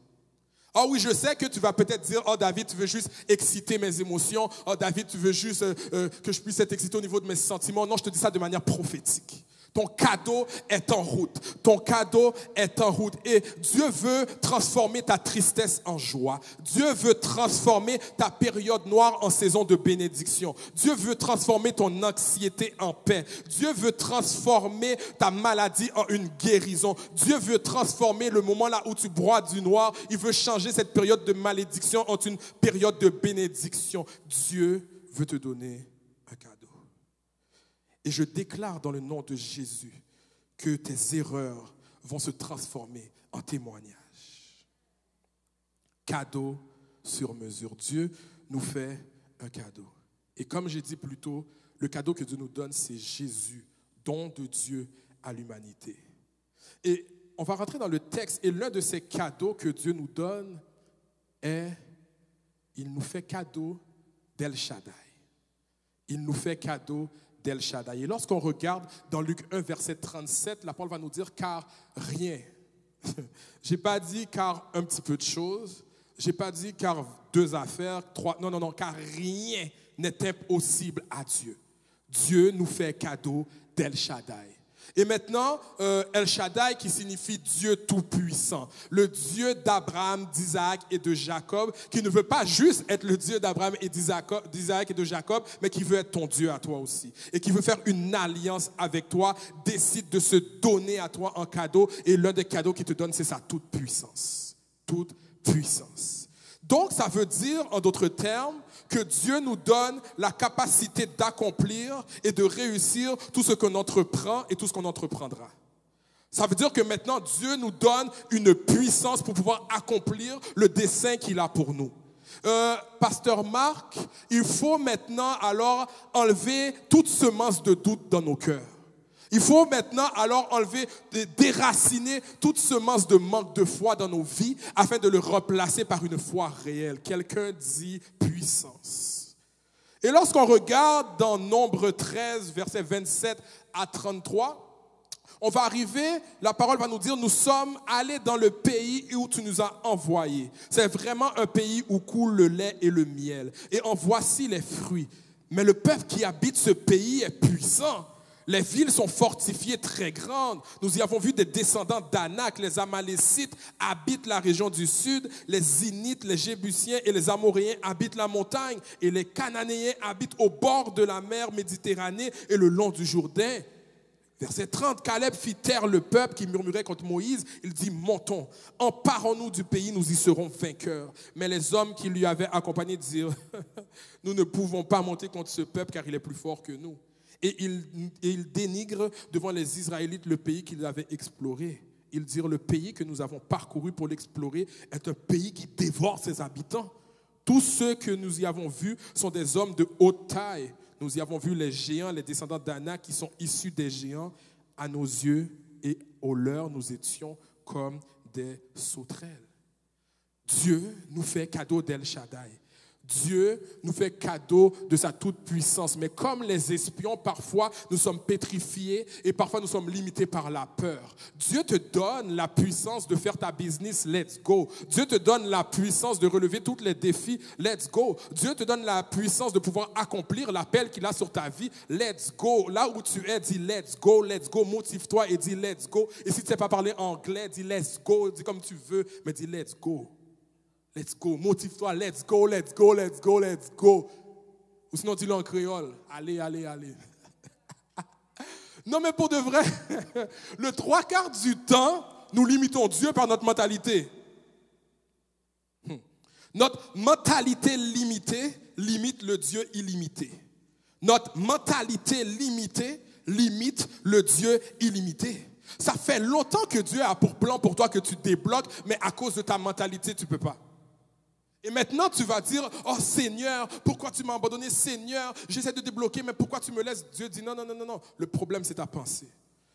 Ah oui, je sais que tu vas peut-être dire, oh David, tu veux juste exciter mes émotions. Oh David, tu veux juste que je puisse être excité au niveau de mes sentiments. Non, je te dis ça de manière prophétique. Ton cadeau est en route. Ton cadeau est en route. Et Dieu veut transformer ta tristesse en joie. Dieu veut transformer ta période noire en saison de bénédiction. Dieu veut transformer ton anxiété en paix. Dieu veut transformer ta maladie en une guérison. Dieu veut transformer le moment là où tu broies du noir. Il veut changer cette période de malédiction en une période de bénédiction. Dieu veut te donner un cadeau. Et je déclare dans le nom de Jésus que tes erreurs vont se transformer en témoignages. Cadeau sur mesure. Dieu nous fait un cadeau. Et comme j'ai dit plus tôt, le cadeau que Dieu nous donne, c'est Jésus, don de Dieu à l'humanité. Et on va rentrer dans le texte. Et l'un de ces cadeaux que Dieu nous donne est, il nous fait cadeau d'El Shaddai. Il nous fait cadeau d'El Shaddai. Et lorsqu'on regarde dans Luc 1, verset 37, la parole va nous dire « car rien ». Je n'ai pas dit « car un petit peu de choses ». Je n'ai pas dit « car 2 affaires, 3 ». Non, non, non, car rien n'est impossible à Dieu. Dieu nous fait cadeau d'El Shaddai. Et maintenant, El Shaddai qui signifie Dieu Tout-Puissant, le Dieu d'Abraham, d'Isaac et de Jacob, qui ne veut pas juste être le Dieu d'Abraham et d'Isaac et de Jacob, mais qui veut être ton Dieu à toi aussi. Et qui veut faire une alliance avec toi, décide de se donner à toi en cadeau. Et l'un des cadeaux qu'il te donne, c'est sa toute-puissance. Toute-puissance. Donc, ça veut dire, en d'autres termes, que Dieu nous donne la capacité d'accomplir et de réussir tout ce qu'on entreprend et tout ce qu'on entreprendra. Ça veut dire que maintenant, Dieu nous donne une puissance pour pouvoir accomplir le dessein qu'il a pour nous. Pasteur Marc, il faut maintenant alors enlever toute semence de doute dans nos cœurs. Il faut maintenant alors enlever, déraciner toute semence de manque de foi dans nos vies afin de le remplacer par une foi réelle. Quelqu'un dit puissance. Et lorsqu'on regarde dans Nombre 13, versets 27 à 33, on va arriver, la parole va nous dire, nous sommes allés dans le pays où tu nous as envoyés. C'est vraiment un pays où coule le lait et le miel. Et en voici les fruits. Mais le peuple qui habite ce pays est puissant. Les villes sont fortifiées très grandes. Nous y avons vu des descendants d'Anak. Les Amalécites habitent la région du sud. Les Zinites, les Jébusiens et les Amoréens habitent la montagne. Et les Cananéens habitent au bord de la mer Méditerranée et le long du Jourdain. Verset 30, Caleb fit taire le peuple qui murmurait contre Moïse. Il dit, montons, emparons-nous du pays, nous y serons vainqueurs. Mais les hommes qui lui avaient accompagné dirent, nous ne pouvons pas monter contre ce peuple car il est plus fort que nous. Et ils dénigrent devant les Israélites le pays qu'ils avaient exploré. Ils dirent, le pays que nous avons parcouru pour l'explorer est un pays qui dévore ses habitants. Tous ceux que nous y avons vus sont des hommes de haute taille. Nous y avons vu les géants, les descendants d'Anak qui sont issus des géants. À nos yeux et aux leurs, nous étions comme des sauterelles. Dieu nous fait cadeau d'El Shaddai. Dieu nous fait cadeau de sa toute-puissance. Mais comme les espions, parfois, nous sommes pétrifiés et parfois nous sommes limités par la peur. Dieu te donne la puissance de faire ta business, let's go. Dieu te donne la puissance de relever tous les défis, let's go. Dieu te donne la puissance de pouvoir accomplir l'appel qu'il a sur ta vie, let's go. Là où tu es, dis let's go, motive-toi et dis let's go. Et si tu ne sais pas parler anglais, dis let's go, dis comme tu veux, mais dis let's go. Let's go, motive-toi, let's go, let's go, let's go, let's go. Ou sinon, dis-le en créole. Allez, allez, allez. Non, mais pour de vrai, le 3/4 du temps, nous limitons Dieu par notre mentalité. Notre mentalité limitée limite le Dieu illimité. Notre mentalité limitée limite le Dieu illimité. Ça fait longtemps que Dieu a pour plan pour toi que tu débloques, mais à cause de ta mentalité, tu ne peux pas. Et maintenant, tu vas dire, oh Seigneur, pourquoi tu m'as abandonné? Seigneur, j'essaie de débloquer, mais pourquoi tu me laisses? Dieu dit, non, non, non, non, non. Le problème, c'est ta pensée.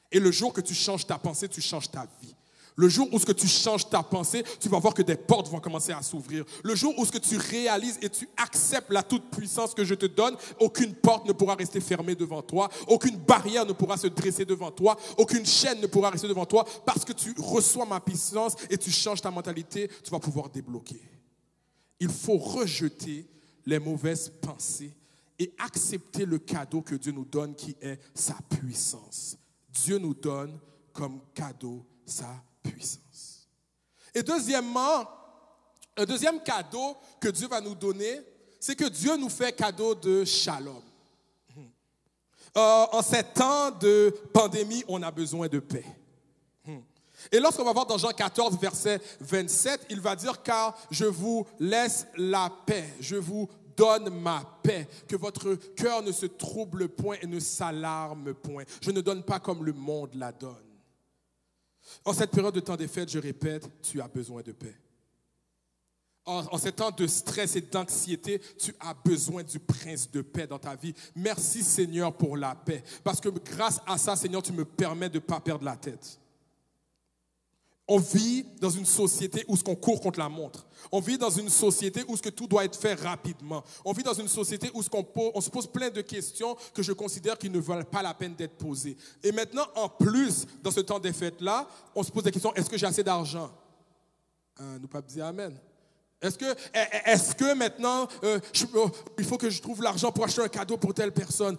Et le jour que tu changes ta pensée, tu changes ta vie. Le jour où tu changes ta pensée, tu vas voir que des portes vont commencer à s'ouvrir. Le jour où tu réalises et tu acceptes la toute-puissance que je te donne, aucune porte ne pourra rester fermée devant toi, aucune barrière ne pourra se dresser devant toi, aucune chaîne ne pourra rester devant toi, parce que tu reçois ma puissance et tu changes ta mentalité, tu vas pouvoir débloquer. Il faut rejeter les mauvaises pensées et accepter le cadeau que Dieu nous donne qui est sa puissance. Dieu nous donne comme cadeau sa puissance. Et deuxièmement, un deuxième cadeau que Dieu va nous donner, c'est que Dieu nous fait cadeau de shalom. En ces temps de pandémie, on a besoin de paix. Et lorsqu'on va voir dans Jean 14, verset 27, il va dire, car je vous laisse la paix, je vous donne ma paix, que votre cœur ne se trouble point et ne s'alarme point. Je ne donne pas comme le monde la donne. En cette période de temps des fêtes, je répète, tu as besoin de paix. En ces temps de stress et d'anxiété, tu as besoin du prince de paix dans ta vie. Merci Seigneur pour la paix, parce que grâce à ça, Seigneur, tu me permets de ne pas perdre la tête. On vit dans une société où ce qu'on court contre la montre. On vit dans une société où ce que tout doit être fait rapidement. On vit dans une société où on se pose plein de questions que je considère qui ne valent pas la peine d'être posées. Et maintenant, en plus, dans ce temps des fêtes-là, on se pose la question, est-ce que j'ai assez d'argent? Nous pas dire amen. Est-ce que maintenant, il faut que je trouve l'argent pour acheter un cadeau pour telle personne?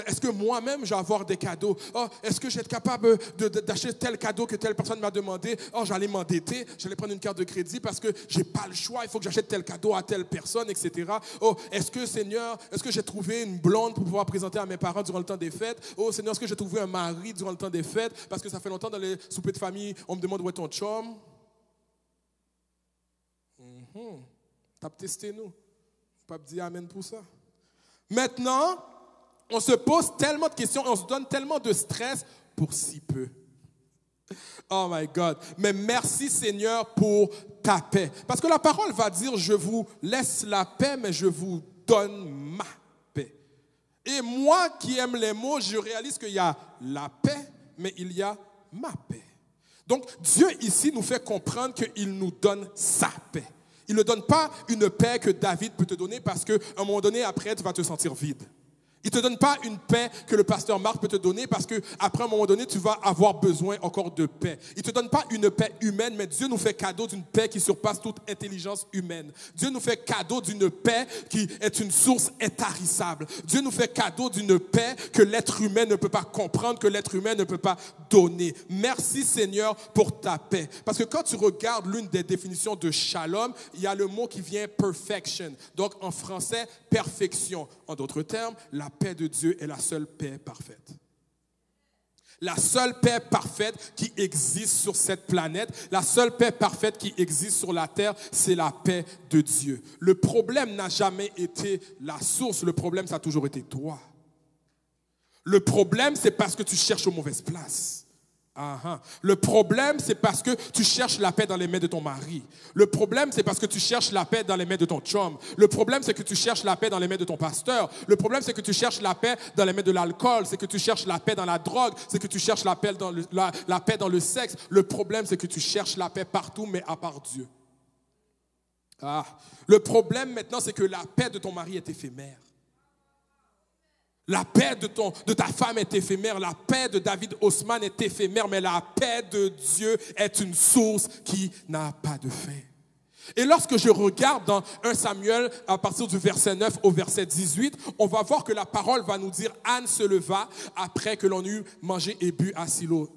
Est-ce que moi-même, je vais avoir des cadeaux? Est-ce que je vais être capable d'acheter tel cadeau que telle personne m'a demandé? J'allais m'endetter, j'allais prendre une carte de crédit parce que je n'ai pas le choix, il faut que j'achète tel cadeau à telle personne, etc. Seigneur, est-ce que j'ai trouvé une blonde pour pouvoir présenter à mes parents durant le temps des fêtes? Seigneur, est-ce que j'ai trouvé un mari durant le temps des fêtes? Parce que ça fait longtemps dans les soupers de famille, on me demande où est ton chum? T'as testé nous. Pas dire amen pour ça. Maintenant, on se pose tellement de questions et on se donne tellement de stress pour si peu. Oh my God. Mais merci Seigneur pour ta paix. Parce que la parole va dire, je vous laisse la paix, mais je vous donne ma paix. Et moi qui aime les mots, je réalise qu'il y a la paix, mais il y a ma paix. Donc Dieu ici nous fait comprendre qu'il nous donne sa paix. Il ne donne pas une paix que David peut te donner parce qu'à un moment donné, après, tu vas te sentir vide. Il ne te donne pas une paix que le pasteur Marc peut te donner parce qu'après un moment donné, tu vas avoir besoin encore de paix. Il ne te donne pas une paix humaine, mais Dieu nous fait cadeau d'une paix qui surpasse toute intelligence humaine. Dieu nous fait cadeau d'une paix qui est une source intarissable. Dieu nous fait cadeau d'une paix que l'être humain ne peut pas comprendre, que l'être humain ne peut pas donner. Merci Seigneur pour ta paix. Parce que quand tu regardes l'une des définitions de shalom, il y a le mot qui vient perfection. Donc en français, perfection. En d'autres termes, la paix de Dieu est la seule paix parfaite. La seule paix parfaite qui existe sur cette planète, la seule paix parfaite qui existe sur la terre, c'est la paix de Dieu. Le problème n'a jamais été la source, le problème ça a toujours été toi. Le problème c'est parce que tu cherches aux mauvaises places. Le problème, c'est parce que tu cherches la paix dans les mains de ton mari. Le problème, c'est parce que tu cherches la paix dans les mains de ton chum. Le problème, c'est que tu cherches la paix dans les mains de ton pasteur. Le problème, c'est que tu cherches la paix dans les mains de l'alcool. C'est que tu cherches la paix dans la drogue. C'est que tu cherches la paix dans le sexe. Le problème, c'est que tu cherches la paix partout, mais à part Dieu. Le problème maintenant, c'est que la paix de ton mari est éphémère. La paix de ta femme est éphémère, la paix de David Haussmann est éphémère, mais la paix de Dieu est une source qui n'a pas de fin. Et lorsque je regarde dans 1 Samuel, à partir du verset 9 au verset 18, on va voir que la parole va nous dire, Anne se leva après que l'on eut mangé et bu à Silo.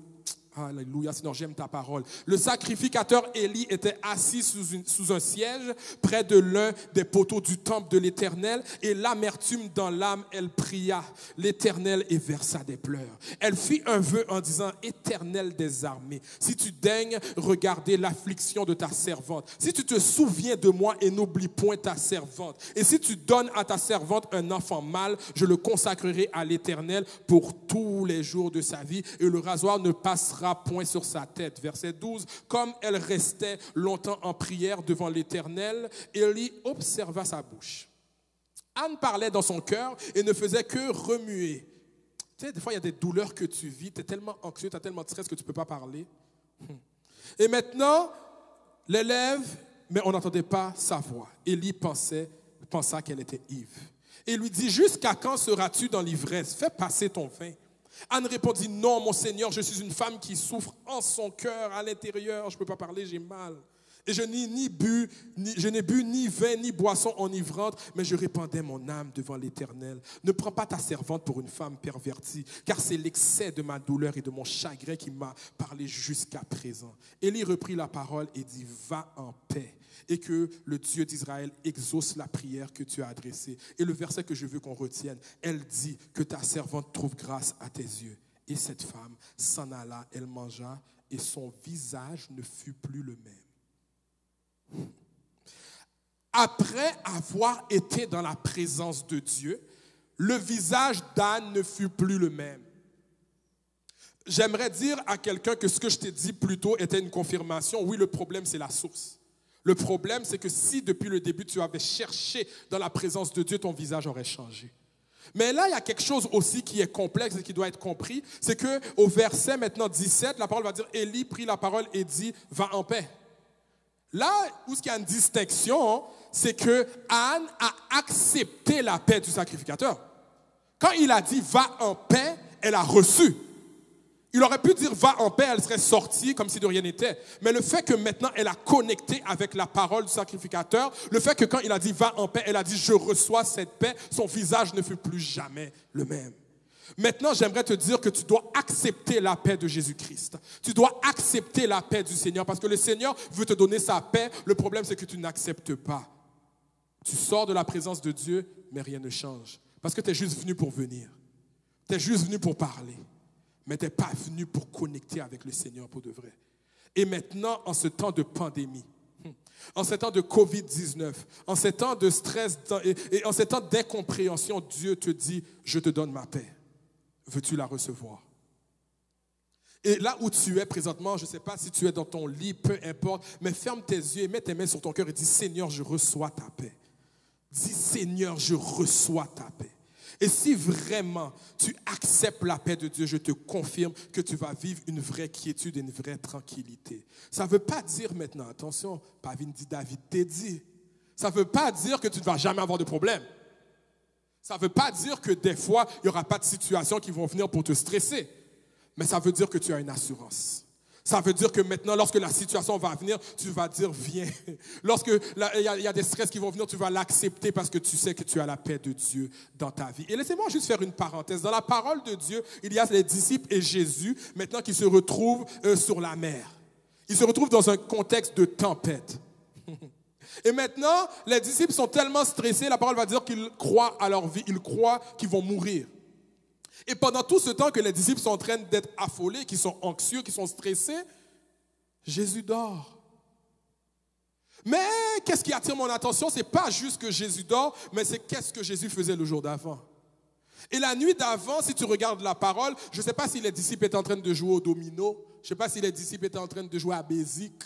Alléluia, Seigneur, j'aime ta parole. Le sacrificateur Élie était assis sous un siège près de l'un des poteaux du temple de l'Éternel et l'amertume dans l'âme, elle pria l'Éternel et versa des pleurs. Elle fit un vœu en disant, Éternel des armées, si tu daignes regarder l'affliction de ta servante, si tu te souviens de moi et n'oublie point ta servante, et si tu donnes à ta servante un enfant mâle, je le consacrerai à l'Éternel pour tous les jours de sa vie et le rasoir ne passera point sur sa tête. Verset 12. Comme elle restait longtemps en prière devant l'Éternel, Élie observa sa bouche. Anne parlait dans son cœur et ne faisait que remuer. Tu sais, des fois, il y a des douleurs que tu vis, tu es tellement anxieux, tu as tellement de stress que tu ne peux pas parler. Et maintenant, les lèvres, mais on n'entendait pas sa voix. Élie pensa qu'elle était ivre. Et lui dit, jusqu'à quand seras-tu dans l'ivresse? Fais passer ton vin. Anne répondit, non, mon Seigneur, je suis une femme qui souffre en son cœur, à l'intérieur. Je ne peux pas parler, j'ai mal. Et je n'ai bu ni vin, ni boisson enivrante, mais je répandais mon âme devant l'Éternel. Ne prends pas ta servante pour une femme pervertie, car c'est l'excès de ma douleur et de mon chagrin qui m'a parlé jusqu'à présent. Élie reprit la parole et dit, va en paix, et que le Dieu d'Israël exauce la prière que tu as adressée. Et le verset que je veux qu'on retienne, elle dit que ta servante trouve grâce à tes yeux. Et cette femme s'en alla, elle mangea, et son visage ne fut plus le même. Après avoir été dans la présence de Dieu, le visage d'Anne ne fut plus le même. J'aimerais dire à quelqu'un que ce que je t'ai dit plus tôt était une confirmation. Oui, le problème, c'est la source. Le problème, c'est que si depuis le début, tu avais cherché dans la présence de Dieu, ton visage aurait changé. Mais là, il y a quelque chose aussi qui est complexe et qui doit être compris. C'est qu'au verset maintenant 17, la parole va dire, Élie prit la parole et dit, va en paix. Là où il y a une distinction, c'est que Anne a accepté la paix du sacrificateur. Quand il a dit, va en paix, elle a reçu. Il aurait pu dire, va en paix, elle serait sortie comme si de rien n'était. Mais le fait que maintenant, elle a connecté avec la parole du sacrificateur, le fait que quand il a dit, va en paix, elle a dit, je reçois cette paix, son visage ne fut plus jamais le même. Maintenant, j'aimerais te dire que tu dois accepter la paix de Jésus-Christ. Tu dois accepter la paix du Seigneur parce que le Seigneur veut te donner sa paix. Le problème, c'est que tu n'acceptes pas. Tu sors de la présence de Dieu, mais rien ne change. Parce que tu es juste venu pour venir. Tu es juste venu pour parler. Mais tu n'es pas venu pour connecter avec le Seigneur pour de vrai. Et maintenant, en ce temps de pandémie, en ce temps de COVID-19, en ce temps de stress et en ce temps d'incompréhension, Dieu te dit, je te donne ma paix. Veux-tu la recevoir? Et là où tu es présentement, je ne sais pas si tu es dans ton lit, peu importe, mais ferme tes yeux et mets tes mains sur ton cœur et dis, Seigneur, je reçois ta paix. Dis, Seigneur, je reçois ta paix. Et si vraiment tu acceptes la paix de Dieu, je te confirme que tu vas vivre une vraie quiétude et une vraie tranquillité. Ça ne veut pas dire maintenant, attention, Pavine dit, David t'est dit. Ça ne veut pas dire que tu ne vas jamais avoir de problème. Ça ne veut pas dire que des fois, il n'y aura pas de situations qui vont venir pour te stresser. Mais ça veut dire que tu as une assurance. Ça veut dire que maintenant, lorsque la situation va venir, tu vas dire, viens. Lorsque il y a des stress qui vont venir, tu vas l'accepter parce que tu sais que tu as la paix de Dieu dans ta vie. Et laissez-moi juste faire une parenthèse. Dans la parole de Dieu, il y a les disciples et Jésus, maintenant, qui se retrouvent sur la mer. Ils se retrouvent dans un contexte de tempête. Et maintenant, les disciples sont tellement stressés, la parole va dire qu'ils croient à leur vie, ils croient qu'ils vont mourir. Et pendant tout ce temps que les disciples sont en train d'être affolés, qui sont anxieux, qui sont stressés, Jésus dort. Mais qu'est-ce qui attire mon attention? Ce n'est pas juste que Jésus dort, mais c'est qu'est-ce que Jésus faisait le jour d'avant. Et la nuit d'avant, si tu regardes la parole, je ne sais pas si les disciples étaient en train de jouer au domino, je ne sais pas si les disciples étaient en train de jouer à Bézique.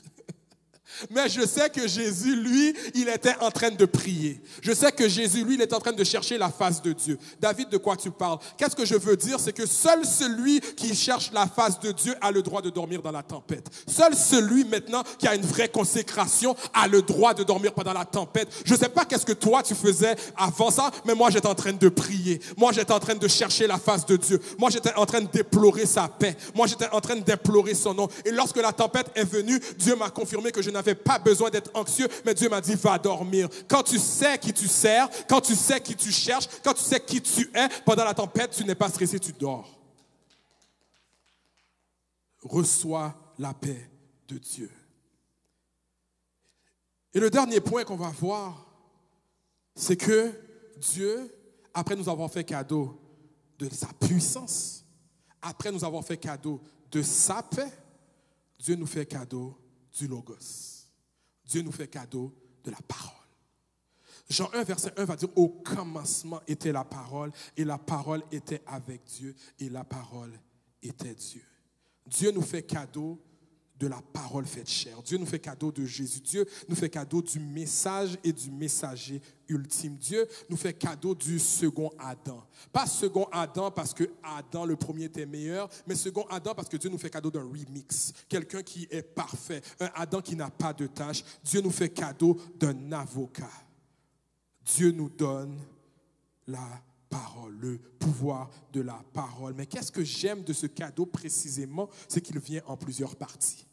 Mais je sais que Jésus, lui, il était en train de prier. Je sais que Jésus, lui, il est en train de chercher la face de Dieu. David, de quoi tu parles? Qu'est-ce que je veux dire? C'est que seul celui qui cherche la face de Dieu a le droit de dormir dans la tempête. Seul celui maintenant qui a une vraie consécration a le droit de dormir pendant la tempête. Je ne sais pas qu'est-ce que toi tu faisais avant ça, mais moi j'étais en train de prier. Moi j'étais en train de chercher la face de Dieu. Moi j'étais en train de déplorer sa paix. Moi j'étais en train de déplorer son nom. Et lorsque la tempête est venue, Dieu m'a confirmé que je n'avais pas besoin d'être anxieux, mais Dieu m'a dit, va dormir. Quand tu sais qui tu sers, quand tu sais qui tu cherches, quand tu sais qui tu es, pendant la tempête, tu n'es pas stressé, tu dors. Reçois la paix de Dieu. Et le dernier point qu'on va voir, c'est que Dieu, après nous avoir fait cadeau de sa puissance, après nous avoir fait cadeau de sa paix, Dieu nous fait cadeau du Logos. Dieu nous fait cadeau de la parole. Jean 1, verset 1 va dire, au commencement était la parole, et la parole était avec Dieu, et la parole était Dieu. Dieu nous fait cadeau de la parole faite chair. Dieu nous fait cadeau de Jésus. Dieu nous fait cadeau du message et du messager ultime. Dieu nous fait cadeau du second Adam. Pas second Adam parce que Adam, le premier, était meilleur, mais second Adam parce que Dieu nous fait cadeau d'un remix. Quelqu'un qui est parfait. Un Adam qui n'a pas de tâche. Dieu nous fait cadeau d'un avocat. Dieu nous donne la parole, le pouvoir de la parole. Mais qu'est-ce que j'aime de ce cadeau précisément? C'est qu'il vient en plusieurs parties.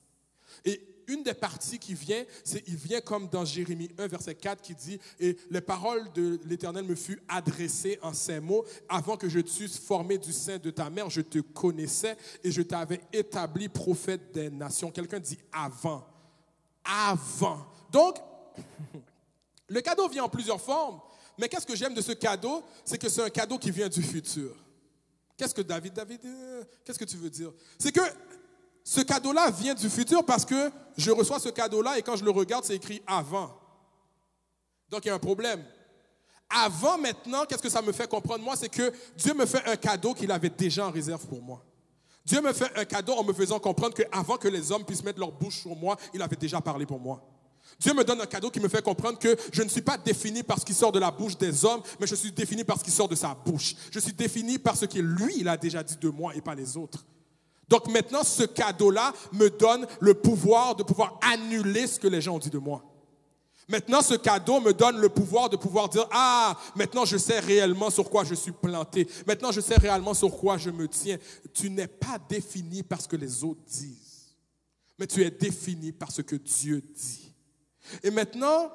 Et une des parties qui vient, il vient comme dans Jérémie 1, verset 4, qui dit « Et les paroles de l'Éternel me furent adressées en ces mots. Avant que je t'eusse formé du sein de ta mère, je te connaissais et je t'avais établi prophète des nations. » Quelqu'un dit « avant ». Avant. Donc, le cadeau vient en plusieurs formes. Mais qu'est-ce que j'aime de ce cadeau? C'est que c'est un cadeau qui vient du futur. Qu'est-ce que David, qu'est-ce que tu veux dire? C'est que ce cadeau-là vient du futur parce que je reçois ce cadeau-là et quand je le regarde, c'est écrit avant. Donc, il y a un problème. Avant, maintenant, qu'est-ce que ça me fait comprendre? Moi, c'est que Dieu me fait un cadeau qu'il avait déjà en réserve pour moi. Dieu me fait un cadeau en me faisant comprendre qu'avant que les hommes puissent mettre leur bouche sur moi, il avait déjà parlé pour moi. Dieu me donne un cadeau qui me fait comprendre que je ne suis pas défini par ce qui sort de la bouche des hommes, mais je suis défini par ce qui sort de sa bouche. Je suis défini par ce que lui, il a déjà dit de moi et pas les autres. Donc maintenant, ce cadeau-là me donne le pouvoir de pouvoir annuler ce que les gens ont dit de moi. Maintenant, ce cadeau me donne le pouvoir de pouvoir dire « Ah, maintenant je sais réellement sur quoi je suis planté. Maintenant je sais réellement sur quoi je me tiens. » Tu n'es pas défini par ce que les autres disent, mais tu es défini par ce que Dieu dit. Et maintenant,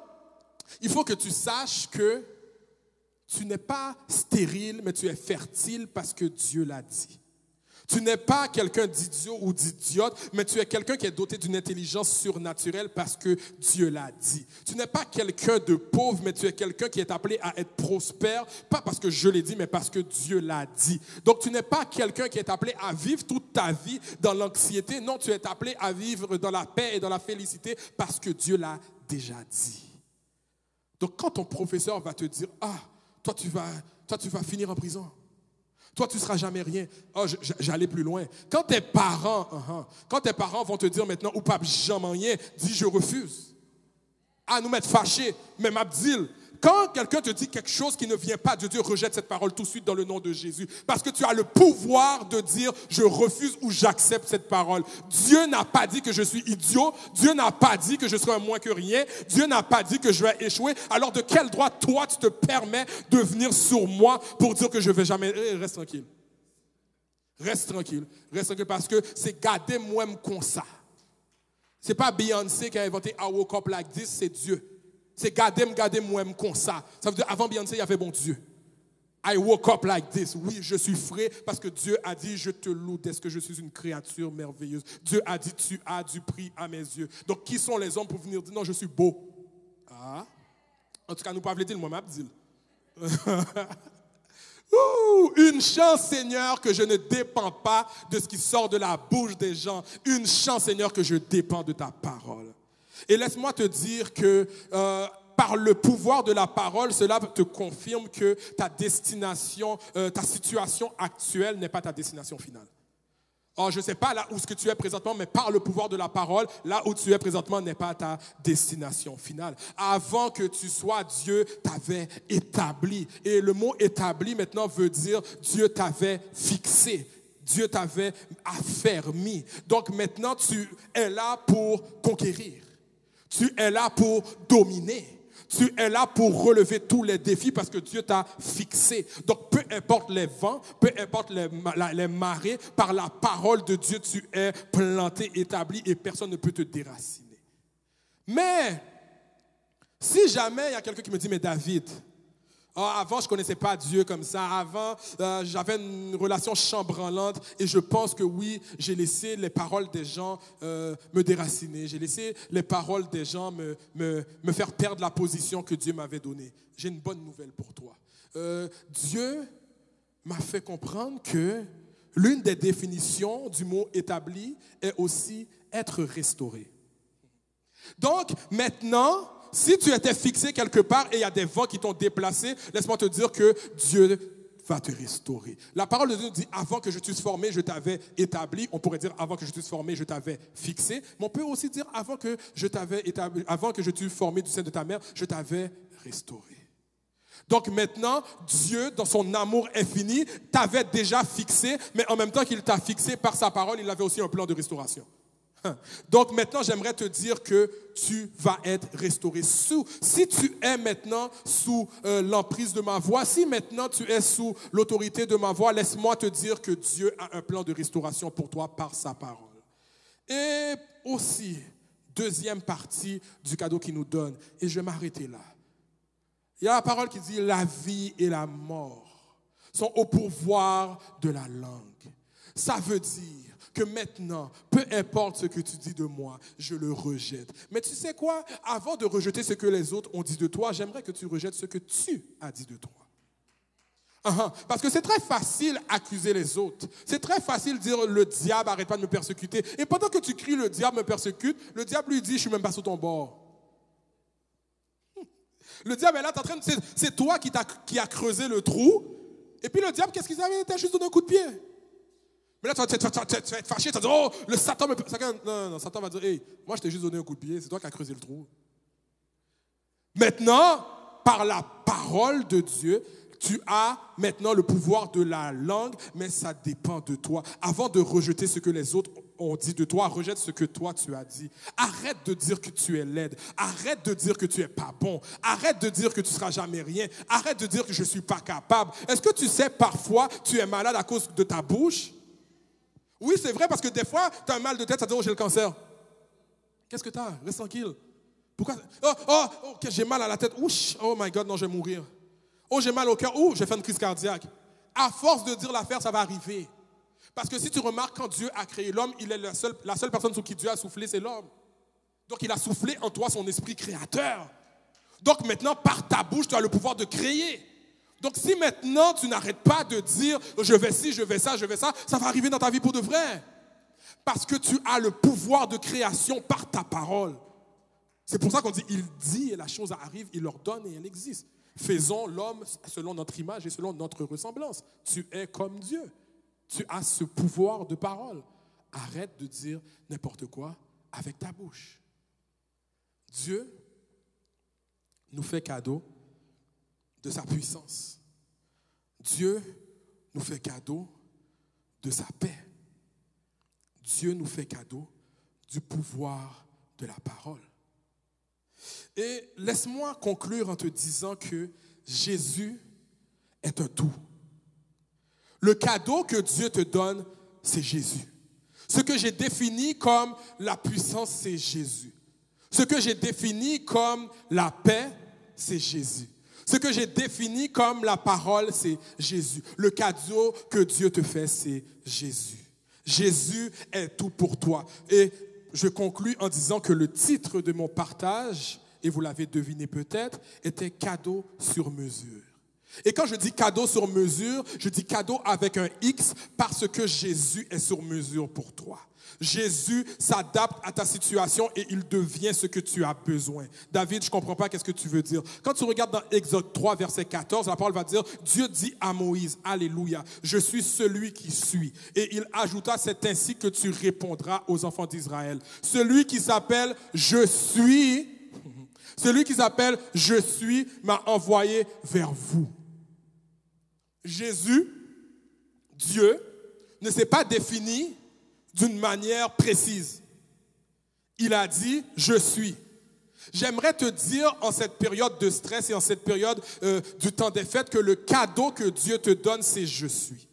il faut que tu saches que tu n'es pas stérile, mais tu es fertile parce que Dieu l'a dit. Tu n'es pas quelqu'un d'idiot ou d'idiote, mais tu es quelqu'un qui est doté d'une intelligence surnaturelle parce que Dieu l'a dit. Tu n'es pas quelqu'un de pauvre, mais tu es quelqu'un qui est appelé à être prospère, pas parce que je l'ai dit, mais parce que Dieu l'a dit. Donc tu n'es pas quelqu'un qui est appelé à vivre toute ta vie dans l'anxiété. Non, tu es appelé à vivre dans la paix et dans la félicité parce que Dieu l'a déjà dit. Donc quand ton professeur va te dire « Ah, toi tu vas finir en prison. Toi, tu ne seras jamais rien. Oh, j'allais plus loin. Quand tes parents vont te dire maintenant, ou pas jamais rien, dis je refuse. À nous mettre fâchés, même Abdil. Quand quelqu'un te dit quelque chose qui ne vient pas de Dieu, rejette cette parole tout de suite dans le nom de Jésus. Parce que tu as le pouvoir de dire je refuse ou j'accepte cette parole. Dieu n'a pas dit que je suis idiot. Dieu n'a pas dit que je serai un moins que rien. Dieu n'a pas dit que je vais échouer. Alors de quel droit toi tu te permets de venir sur moi pour dire que je ne vais jamais... Reste tranquille. Reste tranquille. Reste tranquille parce que c'est garder moi-même comme ça. Ce n'est pas Beyoncé qui a inventé I woke up like this, c'est Dieu. C'est garder moi-même comme ça. Ça veut dire, avant Beyoncé, il y avait bon Dieu. I woke up like this. Oui, je suis frais parce que Dieu a dit, je te loue dès que je suis une créature merveilleuse. Dieu a dit, tu as du prix à mes yeux. Donc, qui sont les hommes pour venir dire, non, je suis beau? Ah. En tout cas, nous ne pouvons pas dire, moi, m'abdil. Une chance, Seigneur, que je ne dépends pas de ce qui sort de la bouche des gens. Une chance, Seigneur, que je dépends de ta parole. Et laisse-moi te dire que par le pouvoir de la parole, cela te confirme que ta destination, ta situation actuelle n'est pas ta destination finale. Or, je ne sais pas là où ce que tu es présentement, mais par le pouvoir de la parole, là où tu es présentement n'est pas ta destination finale. Avant que tu sois, Dieu t'avait établi. Et le mot établi maintenant veut dire Dieu t'avait fixé. Dieu t'avait affermi. Donc maintenant, tu es là pour conquérir. Tu es là pour dominer. Tu es là pour relever tous les défis parce que Dieu t'a fixé. Donc, peu importe les vents, peu importe les marées, par la parole de Dieu, tu es planté, établi et personne ne peut te déraciner. Mais, si jamais il y a quelqu'un qui me dit, mais David, avant, je ne connaissais pas Dieu comme ça. Avant, j'avais une relation chambranlante et je pense que oui, j'ai laissé les paroles des gens me déraciner. J'ai laissé les paroles des gens me faire perdre la position que Dieu m'avait donnée. J'ai une bonne nouvelle pour toi. Dieu m'a fait comprendre que l'une des définitions du mot établi est aussi être restauré. Donc, maintenant... Si tu étais fixé quelque part et il y a des vents qui t'ont déplacé, laisse-moi te dire que Dieu va te restaurer. La parole de Dieu dit, avant que je t'eusse formé, je t'avais établi. On pourrait dire, avant que je t'eusse formé, je t'avais fixé. Mais on peut aussi dire, avant que je t'avais établi, avant que je t'eusse formé du sein de ta mère, je t'avais restauré. Donc maintenant, Dieu, dans son amour infini, t'avait déjà fixé, mais en même temps qu'il t'a fixé par sa parole, il avait aussi un plan de restauration. Donc maintenant, j'aimerais te dire que tu vas être restauré. Si tu es maintenant sous l'emprise de ma voix, si maintenant tu es sous l'autorité de ma voix, laisse-moi te dire que Dieu a un plan de restauration pour toi par sa parole. Et aussi, deuxième partie du cadeau qu'il nous donne, et je vais m'arrêter là. Il y a la parole qui dit « La vie et la mort sont au pouvoir de la langue ». Ça veut dire que maintenant, peu importe ce que tu dis de moi, je le rejette. Mais tu sais quoi? Avant de rejeter ce que les autres ont dit de toi, j'aimerais que tu rejettes ce que tu as dit de toi. Parce que c'est très facile d'accuser les autres. C'est très facile de dire le diable n'arrête pas de me persécuter. Et pendant que tu cries le diable me persécute, le diable lui dit je ne suis même pas sur ton bord. Le diable est là, c'est toi qui as creusé le trou. Et puis le diable, qu'est-ce qu'il avait? Il t'a juste donné un coup de pied. Mais là, tu vas être fâché, tu vas dire, oh, le Satan me... Non, Satan va dire, hey, moi, je t'ai juste donné un coup de pied, c'est toi qui as creusé le trou. Maintenant, par la parole de Dieu, tu as maintenant le pouvoir de la langue, mais ça dépend de toi. Avant de rejeter ce que les autres ont dit de toi, rejette ce que toi tu as dit. Arrête de dire que tu es laide. Arrête de dire que tu es pas bon. Arrête de dire que tu seras jamais rien. Arrête de dire que je suis pas capable. Est-ce que tu sais parfois tu es malade à cause de ta bouche? Oui, c'est vrai parce que des fois, tu as un mal de tête, ça te dit oh, j'ai le cancer. Qu'est-ce que tu as? Reste tranquille. Pourquoi? Ok, j'ai mal à la tête. Ouch, oh my God, non, je vais mourir. Oh, j'ai mal au cœur. Oh, j'ai fait une crise cardiaque. À force de dire l'affaire, ça va arriver. Parce que si tu remarques, quand Dieu a créé l'homme, il est la seule personne sur qui Dieu a soufflé, c'est l'homme. Donc, il a soufflé en toi son esprit créateur. Donc, maintenant, par ta bouche, tu as le pouvoir de créer. Donc, si maintenant, tu n'arrêtes pas de dire « je vais ci, je vais ça, ça va arriver dans ta vie pour de vrai. Parce que tu as le pouvoir de création par ta parole. C'est pour ça qu'on dit « il dit et la chose arrive, il ordonne et elle existe ». Faisons l'homme selon notre image et selon notre ressemblance. Tu es comme Dieu. Tu as ce pouvoir de parole. Arrête de dire n'importe quoi avec ta bouche. Dieu nous fait cadeau de sa puissance. Dieu nous fait cadeau de sa paix. Dieu nous fait cadeau du pouvoir de la parole. Et laisse-moi conclure en te disant que Jésus est un tout. Le cadeau que Dieu te donne, c'est Jésus. Ce que j'ai défini comme la puissance, c'est Jésus. Ce que j'ai défini comme la paix, c'est Jésus. Ce que j'ai défini comme la parole, c'est Jésus. Le cadeau que Dieu te fait, c'est Jésus. Jésus est tout pour toi. Et je conclus en disant que le titre de mon partage, et vous l'avez deviné peut-être, était cadeau sur mesure. Et quand je dis cadeau sur mesure, je dis cadeau avec un X parce que Jésus est sur mesure pour toi. Jésus s'adapte à ta situation et il devient ce que tu as besoin. David, je ne comprends pas qu'est-ce que tu veux dire. Quand tu regardes dans Exode 3, verset 14, la parole va dire, Dieu dit à Moïse, alléluia, je suis celui qui suis. Et il ajouta, c'est ainsi que tu répondras aux enfants d'Israël. Celui qui s'appelle je suis m'a envoyé vers vous. Jésus, Dieu, ne s'est pas défini d'une manière précise. Il a dit « je suis ». J'aimerais te dire en cette période de stress et en cette période du temps des fêtes que le cadeau que Dieu te donne, c'est « je suis ».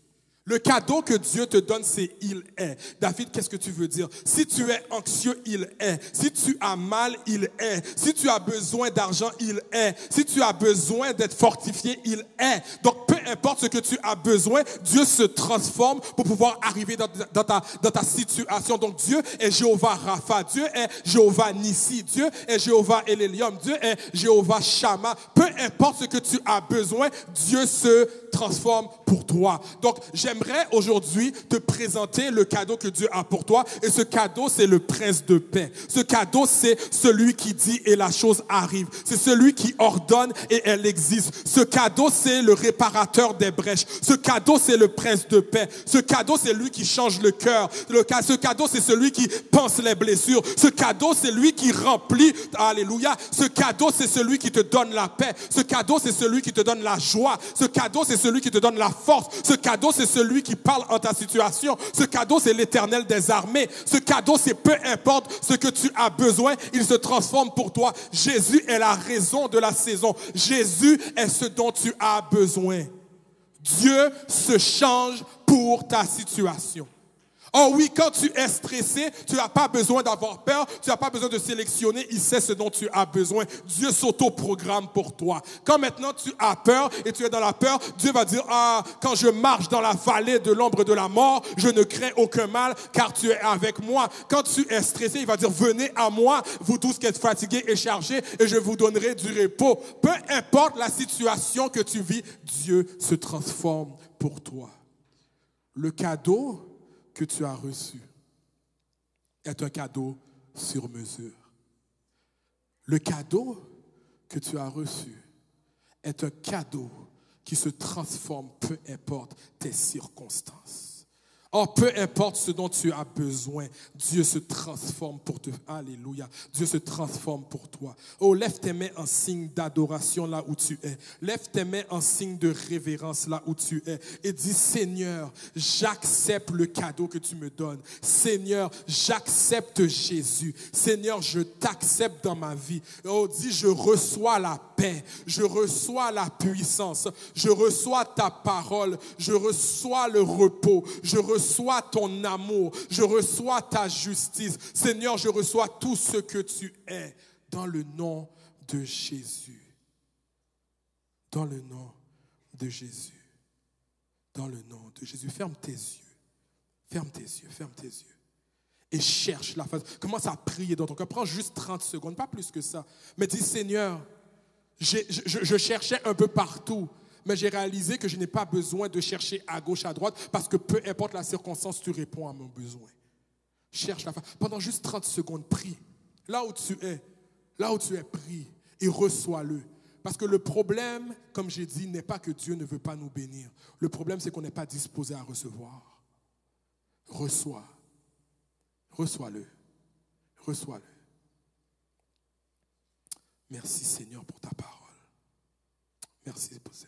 Le cadeau que Dieu te donne, c'est « il est ». David, qu'est-ce que tu veux dire? Si tu es anxieux, il est. Si tu as mal, il est. Si tu as besoin d'argent, il est. Si tu as besoin d'être fortifié, il est. Donc, peu importe ce que tu as besoin, Dieu se transforme pour pouvoir arriver dans ta situation. Donc, Dieu est Jéhovah Rapha. Dieu est Jéhovah Nissi. Dieu est Jéhovah Elelium. Dieu est Jéhovah Shammah. Peu importe ce que tu as besoin, Dieu se transforme pour toi. Donc, j'aimerais aujourd'hui te présenter le cadeau que Dieu a pour toi. Et ce cadeau, c'est le prince de paix. Ce cadeau, c'est celui qui dit et la chose arrive. C'est celui qui ordonne et elle existe. Ce cadeau, c'est le réparateur des brèches. Ce cadeau, c'est le prince de paix. Ce cadeau, c'est lui qui change le cœur. Ce cadeau, c'est celui qui pense les blessures. Ce cadeau, c'est lui qui remplit. Alléluia. Ce cadeau, c'est celui qui te donne la paix. Ce cadeau, c'est celui qui te donne la joie. Ce cadeau, c'est celui qui te donne la force. Ce cadeau, c'est celui qui parle en ta situation. Ce cadeau, c'est l'Éternel des armées. Ce cadeau, c'est peu importe ce que tu as besoin, il se transforme pour toi. Jésus est la raison de la saison. Jésus est ce dont tu as besoin. Dieu se change pour ta situation. Oh oui, quand tu es stressé, tu n'as pas besoin d'avoir peur, tu n'as pas besoin de sélectionner, il sait ce dont tu as besoin. Dieu s'auto-programme pour toi. Quand maintenant tu as peur et tu es dans la peur, Dieu va dire, quand je marche dans la vallée de l'ombre de la mort, je ne crains aucun mal car tu es avec moi. Quand tu es stressé, il va dire, venez à moi, vous tous qui êtes fatigués et chargés, et je vous donnerai du repos. Peu importe la situation que tu vis, Dieu se transforme pour toi. Le cadeau que tu as reçu est un cadeau sur mesure. Le cadeau que tu as reçu est un cadeau qui se transforme peu importe tes circonstances. Oh, peu importe ce dont tu as besoin, Dieu se transforme pour te. Alléluia. Dieu se transforme pour toi. Oh, lève tes mains en signe d'adoration là où tu es. Lève tes mains en signe de révérence là où tu es. Et dis, Seigneur, j'accepte le cadeau que tu me donnes. Seigneur, j'accepte Jésus. Seigneur, je t'accepte dans ma vie. Oh, dis, je reçois la paix. Je reçois la puissance. Je reçois ta parole. Je reçois le repos. Je reçois ton amour, je reçois ta justice. Seigneur, je reçois tout ce que tu es dans le nom de Jésus. Dans le nom de Jésus. Dans le nom de Jésus. Ferme tes yeux. Ferme tes yeux, ferme tes yeux. Et cherche la face. Commence à prier dans ton cœur. Prends juste 30 secondes, pas plus que ça. Mais dis, Seigneur, je cherchais un peu partout. Mais j'ai réalisé que je n'ai pas besoin de chercher à gauche, à droite, parce que peu importe la circonstance, tu réponds à mon besoin. Cherche la face. Pendant juste 30 secondes, prie. Là où tu es, prie et reçois-le. Parce que le problème, comme j'ai dit, n'est pas que Dieu ne veut pas nous bénir. Le problème, c'est qu'on n'est pas disposé à recevoir. Reçois. Reçois-le. Reçois-le. Merci Seigneur pour ta parole. Merci pour ça.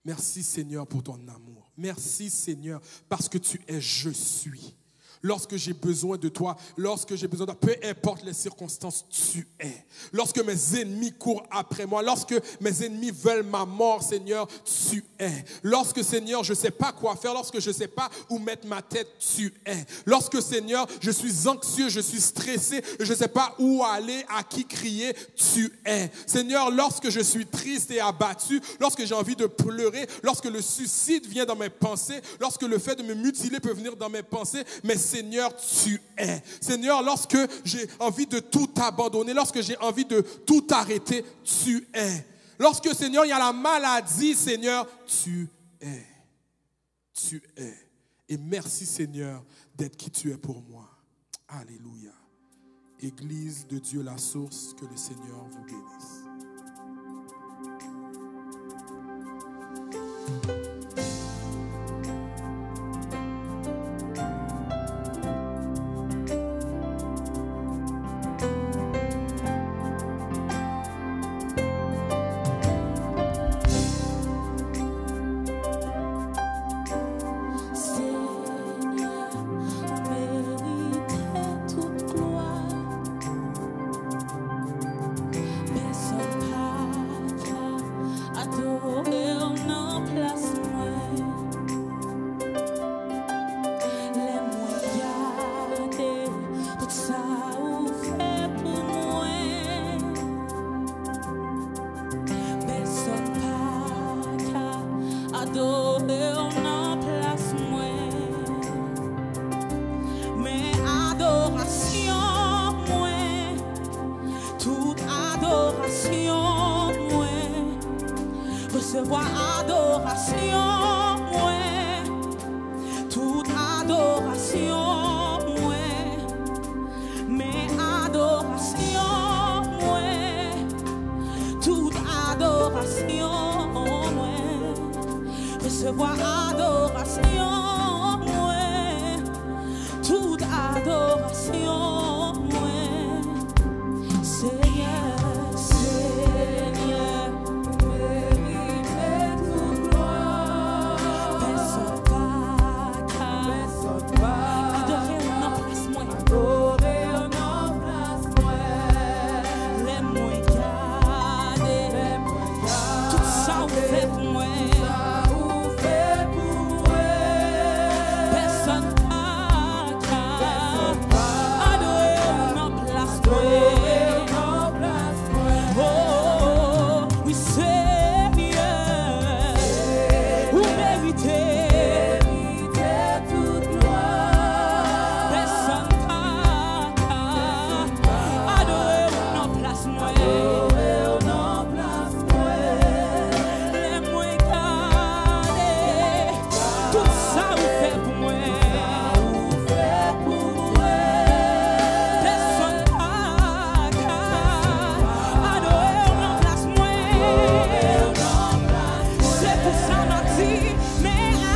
Merci Seigneur pour ton amour. Merci Seigneur parce que tu es je suis. Lorsque j'ai besoin de toi, peu importe les circonstances, tu es. Lorsque mes ennemis courent après moi, lorsque mes ennemis veulent ma mort, Seigneur, tu es. Lorsque, Seigneur, je ne sais pas quoi faire, lorsque je ne sais pas où mettre ma tête, tu es. Lorsque, Seigneur, je suis anxieux, je suis stressé, je ne sais pas où aller, à qui crier, tu es. Seigneur, lorsque je suis triste et abattu, lorsque j'ai envie de pleurer, lorsque le suicide vient dans mes pensées, lorsque le fait de me mutiler peut venir dans mes pensées, mais Seigneur, tu es. Seigneur, lorsque j'ai envie de tout abandonner, lorsque j'ai envie de tout arrêter, tu es. Lorsque, Seigneur, il y a la maladie, Seigneur, tu es. Tu es. Et merci, Seigneur, d'être qui tu es pour moi. Alléluia. Église de Dieu, la source, que le Seigneur vous bénisse. Mais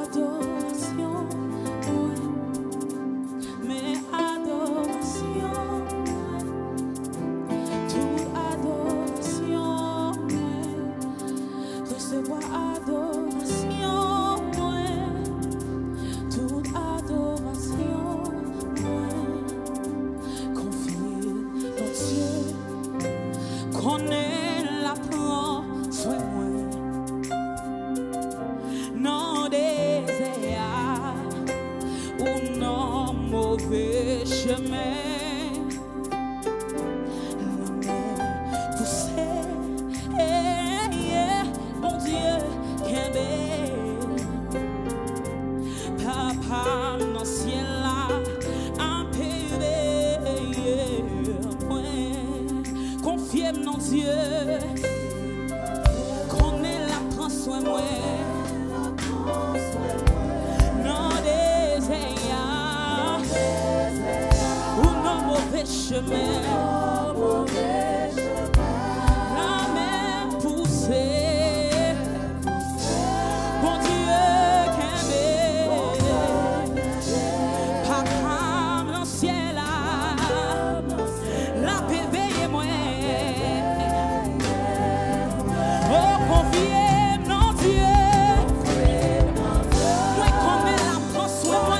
adoration, ouais. Mais adoration, ouais. Toute adoration, ouais. Recevoir adoration, ouais. Toute adoration, ouais. Confier en Dieu, connaît la prend soin moi. Non désert ou non mauvais chemin, la mer poussée, bon Dieu, qu'aimé, papa dans ciel là, un pévé, confier dans Dieu, connaît la prend soin moi. Chemin, la mer poussée, bon Dieu qu'aimé, papa dans ciel là, la paix veille moi, oh confier dans Dieu, moi comme la prend soin moi.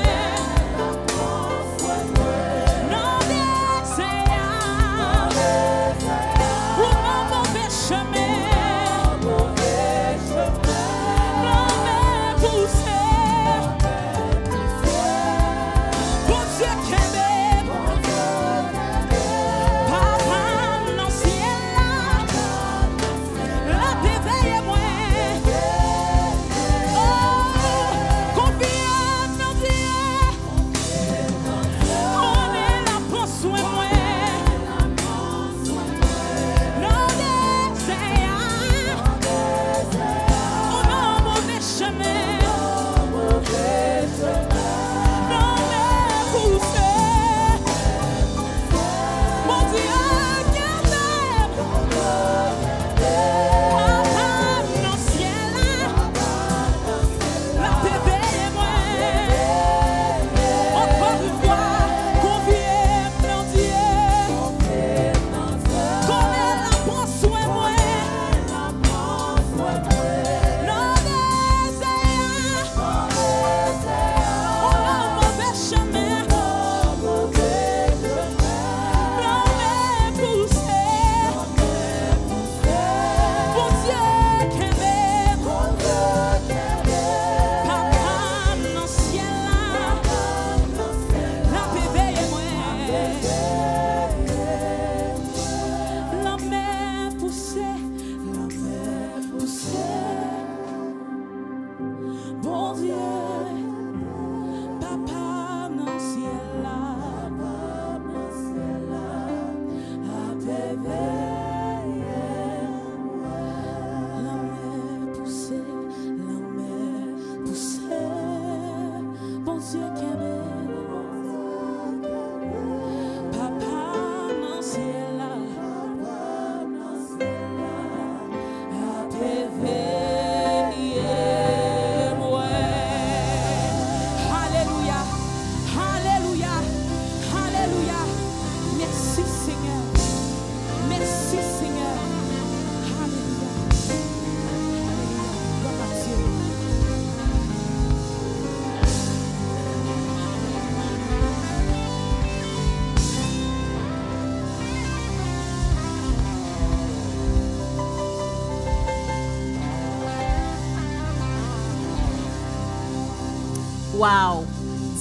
Wow!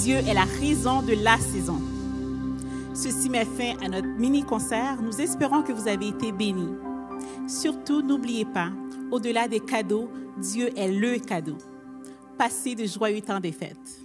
Dieu est la raison de la saison. Ceci met fin à notre mini-concert. Nous espérons que vous avez été bénis. Surtout, n'oubliez pas, au-delà des cadeaux, Dieu est le cadeau. Passez de joyeux temps des fêtes.